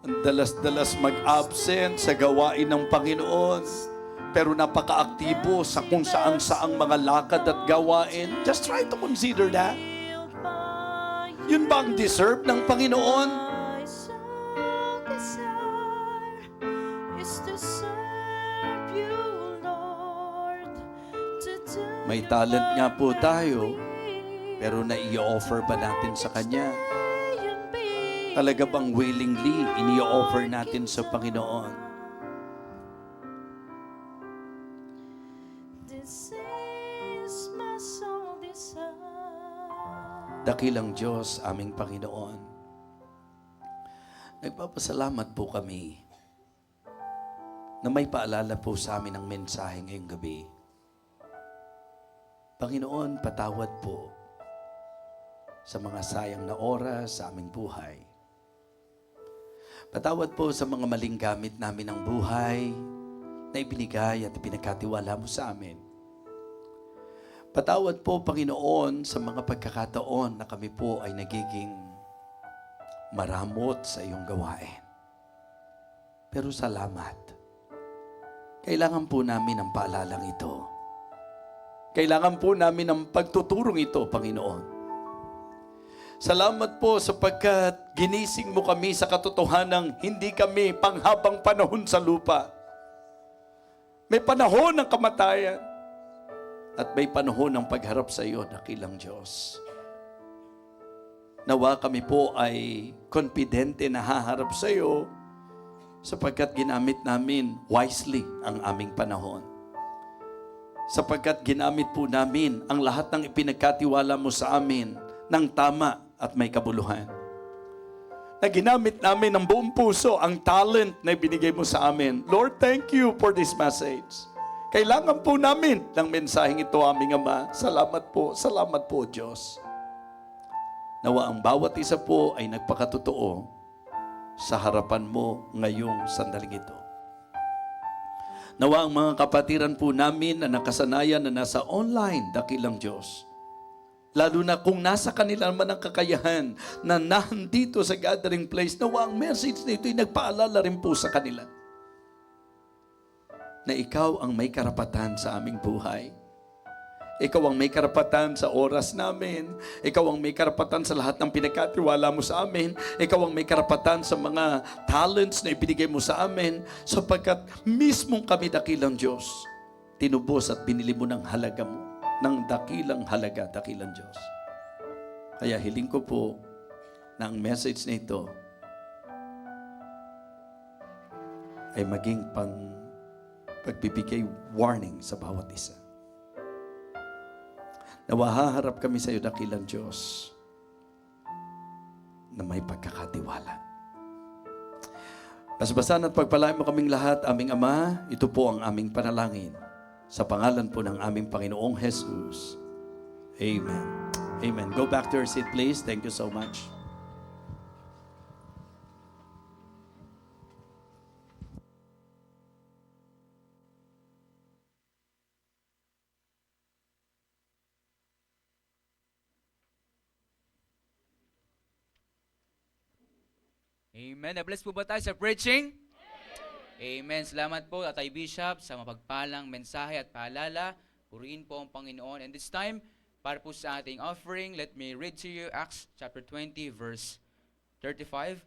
Ang dalas-dalas mag-absent sa gawain ng Panginoon, pero napaka-aktibo sa kung saan-saang mga lakad at gawain. Just try to consider that. Yun ba ang deserve ng Panginoon? My soul desire is to serve you, Lord. To do May talent nga po tayo, pero nai-offer ba natin sa Kanya? and be. Talaga bang willingly ini-offer natin sa Panginoon? This is my soul desire. Dakilang Diyos, aming Panginoon. Nagpapasalamat po kami na may paalala po sa amin ang mensahe ngayong gabi. Panginoon, patawad po sa mga sayang na oras sa aming buhay. Patawad po sa mga maling gamit namin ng buhay na ibinigay at pinagkatiwala mo sa amin. Patawad po, Panginoon, sa mga pagkakataon na kami po ay nagiging maramot sa iyong gawain. Pero salamat. Kailangan po namin ang paalalang ito. Kailangan po namin ang pagtuturong ito, Panginoon. Salamat po sapagkat ginising mo kami sa katotohanang hindi kami panghabang panahon sa lupa. May panahon ng kamatayan at may panahon ng pagharap sa iyo, dakilang Diyos. Nawa kami po ay confidente na haharap sa iyo sapagkat ginamit namin wisely ang aming panahon. Sapagkat ginamit po namin ang lahat ng ipinagkatiwala mo sa amin ng tama at may kabuluhan. Na ginamit namin ng buong puso ang talent na ibinigay mo sa amin. Lord, thank you for this message. Kailangan po namin ng mensaheng ito, aming Ama. Salamat po, Diyos. Nawa ang bawat isa po ay nagpakatotoo sa harapan mo ngayong sandaling ito. Nawa ang mga kapatiran po namin na nakasanayan na nasa online, dakilang Diyos. Lalo na kung nasa kanila naman ang kakayahan na nandito sa gathering place, nawa ang message na ito ay nagpaalala rin po sa kanila na ikaw ang may karapatan sa aming buhay. Ikaw ang may karapatan sa oras namin. Ikaw ang may karapatan sa lahat ng pinagkatiwala mo sa amin. Ikaw ang may karapatan sa mga talents na ibinigay mo sa amin sapagkat mismong kami, dakilang Diyos, tinubos at binili mo ng halaga mo, ng dakilang halaga, dakilang Diyos. Kaya hiling ko po na ang message na ito ay maging pagbibigay warning sa bawat isa. Nawahaharap kami sa iyo, dakilang Diyos, na may pagkakatiwala. Basbasan at pagpalain mo kaming lahat, aming Ama. Ito po ang aming panalangin. Sa pangalan po ng aming Panginoong Jesus. Amen. Amen. Go back to your seat, please. Thank you so much. Amen. Na-bless po ba tayo sa preaching? Amen. Salamat po, Tatay Bishop, sa mapagpalang mensahe at paalala. Purihin po ang Panginoon. And this time, para po sa ating offering, let me read to you Acts chapter 20, verse 35.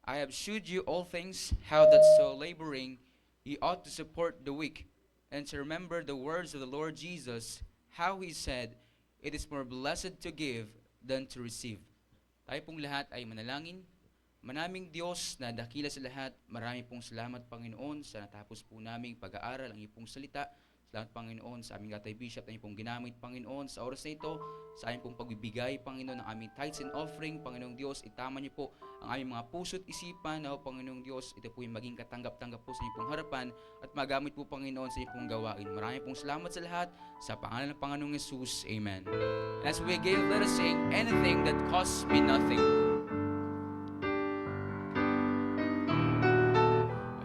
I have shewed you all things, how that so laboring ye ought to support the weak, and to remember the words of the Lord Jesus, how He said, it is more blessed to give than to receive. Tayo pong lahat ay manalangin. Manaming Diyos na dakila sa lahat, marami pong salamat, Panginoon, sa natapos po naming pag-aaral ang iyong pong salita. Salamat, Panginoon, sa aming Tatay Bishop na inyong pong ginamit, Panginoon, sa oras na ito, sa aming pong pagbibigay, Panginoon, ng aming tithes and offering, Panginoong Diyos, itama niyo po ang aming mga puso't isipan, na Panginoong Diyos, ito po yung maging katanggap-tanggap po sa inyong pong harapan, at magamit po, Panginoon, sa inyong pong gawain. Maraming pong salamat sa lahat, sa pangalan ng Panginoong Jesus, Amen. And as we give, let us sing, anything that costs me nothing.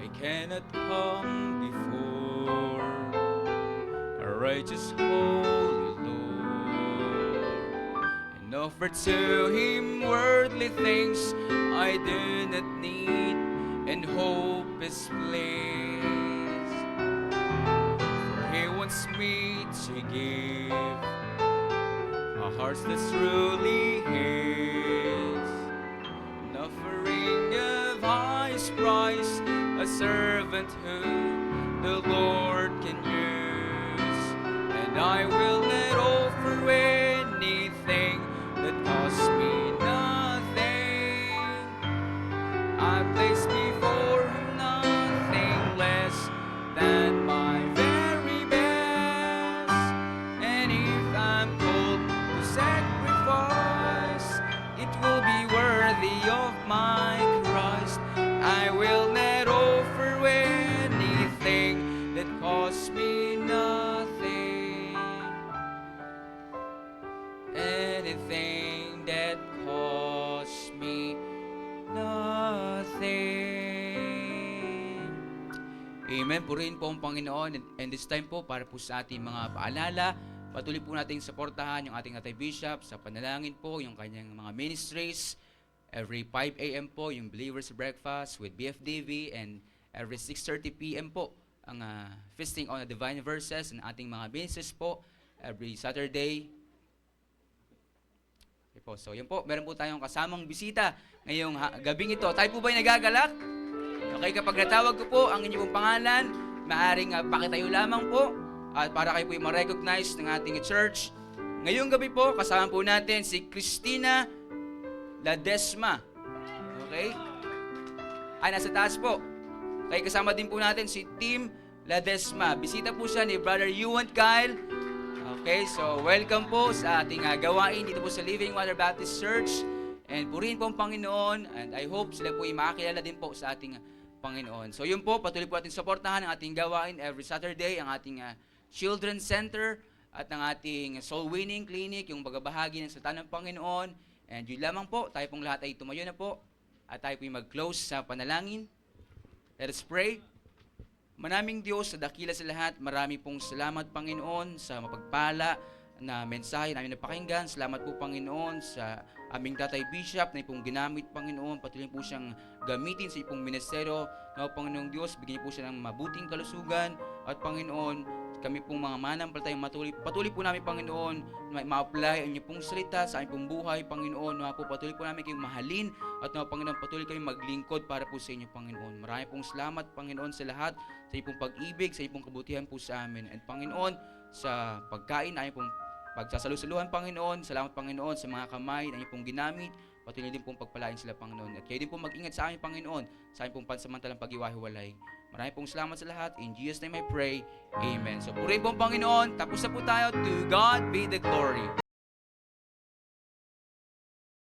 I cannot come before a righteous holy Lord and offer to Him worldly things I do not need and hope is pleased. For He wants me to give a heart that's truly His, an offering of highest price, a servant who the Lord can use. And I will not offer anything that costs me nothing. I place before Him nothing less than my very best. And if I'm called to sacrifice, it will be worthy of my Christ. I will not offer anything that costs me nothing. Anything that costs me nothing. Amen. Purihin po ang Panginoon. And this time po, para po sa ating mga paalala, patuloy po natin suportahan yung ating Tatay Bishop sa panalangin po, yung kanyang mga ministries. Every 5 a.m. po, yung Believers Breakfast with BFDV, and every 6:30 p.m. po, ang Feasting on the Divine Verses ng ating mga ministries po, every Saturday. Okay po. So, yun po, meron po tayong kasamang bisita ngayong gabing ito. Tayo po ba'y nagagalak? Okay, kapag natawag ko po ang inyong pangalan, maaaring pakitayo lamang po at para kayo po yung ma-recognize ng ating church. Ngayong gabi po, kasama po natin si Cristina Ladesma. Okay? Ay, nasa taas po. Kaya kasama din po natin si Tim Ladesma. Bisita po siya ni Brother Ewan Kyle. Okay, so welcome po sa ating gawain dito po sa Living Water Baptist Church. And purihin po ang Panginoon. And I hope sila po ay makakilala din po sa ating Panginoon. So yun po, patuloy po natin suportahan ang ating gawain every Saturday, ang ating Children's Center at ang ating Soul Winning Clinic, yung pagbabahagi ng salita ng Panginoon. And yun lamang po, tayo pong lahat ay tumayo na po at tayo po ay mag-close sa panalangin. Let us pray. Manaming Diyos, sa dakila sa lahat, marami pong salamat, Panginoon, sa mapagpala na mensahe namin napakinggan. Salamat po, Panginoon, sa aming Tatay Bishop na ipong ginamit, Panginoon. Patuloy po siyang gamitin sa ipong ministeryo. Na Panginoong Diyos, bigyan po siya ng mabuting kalusugan. At Panginoon, kami pong mga manampalatayang patuloy po namin, Panginoon, na ma-apply ang inyong pong salita sa aming pong buhay, Panginoon. Na po, patuloy po namin kayong mahalin at na Panginoon, patuloy kayong maglingkod para po sa inyo, Panginoon. Marami pong salamat, Panginoon, sa lahat, sa inyong pong pag-ibig, sa inyong pong kabutihan po sa amin. And Panginoon, sa pagkain, ay pong pagsasalusaluhan, Panginoon. Salamat, Panginoon, sa mga kamay na inyong pong ginamit. Patuloy din pong pagpalain sila, Panginoon. At kayo din pong mag-ingat sa amin, Panginoon, sa aming pong pansamantalang pag-iwahiwalay. Maraming pong salamat sa lahat. In Jesus' name I pray. Amen. So purihin po ang Panginoon. Tapos na po tayo. To God be the glory.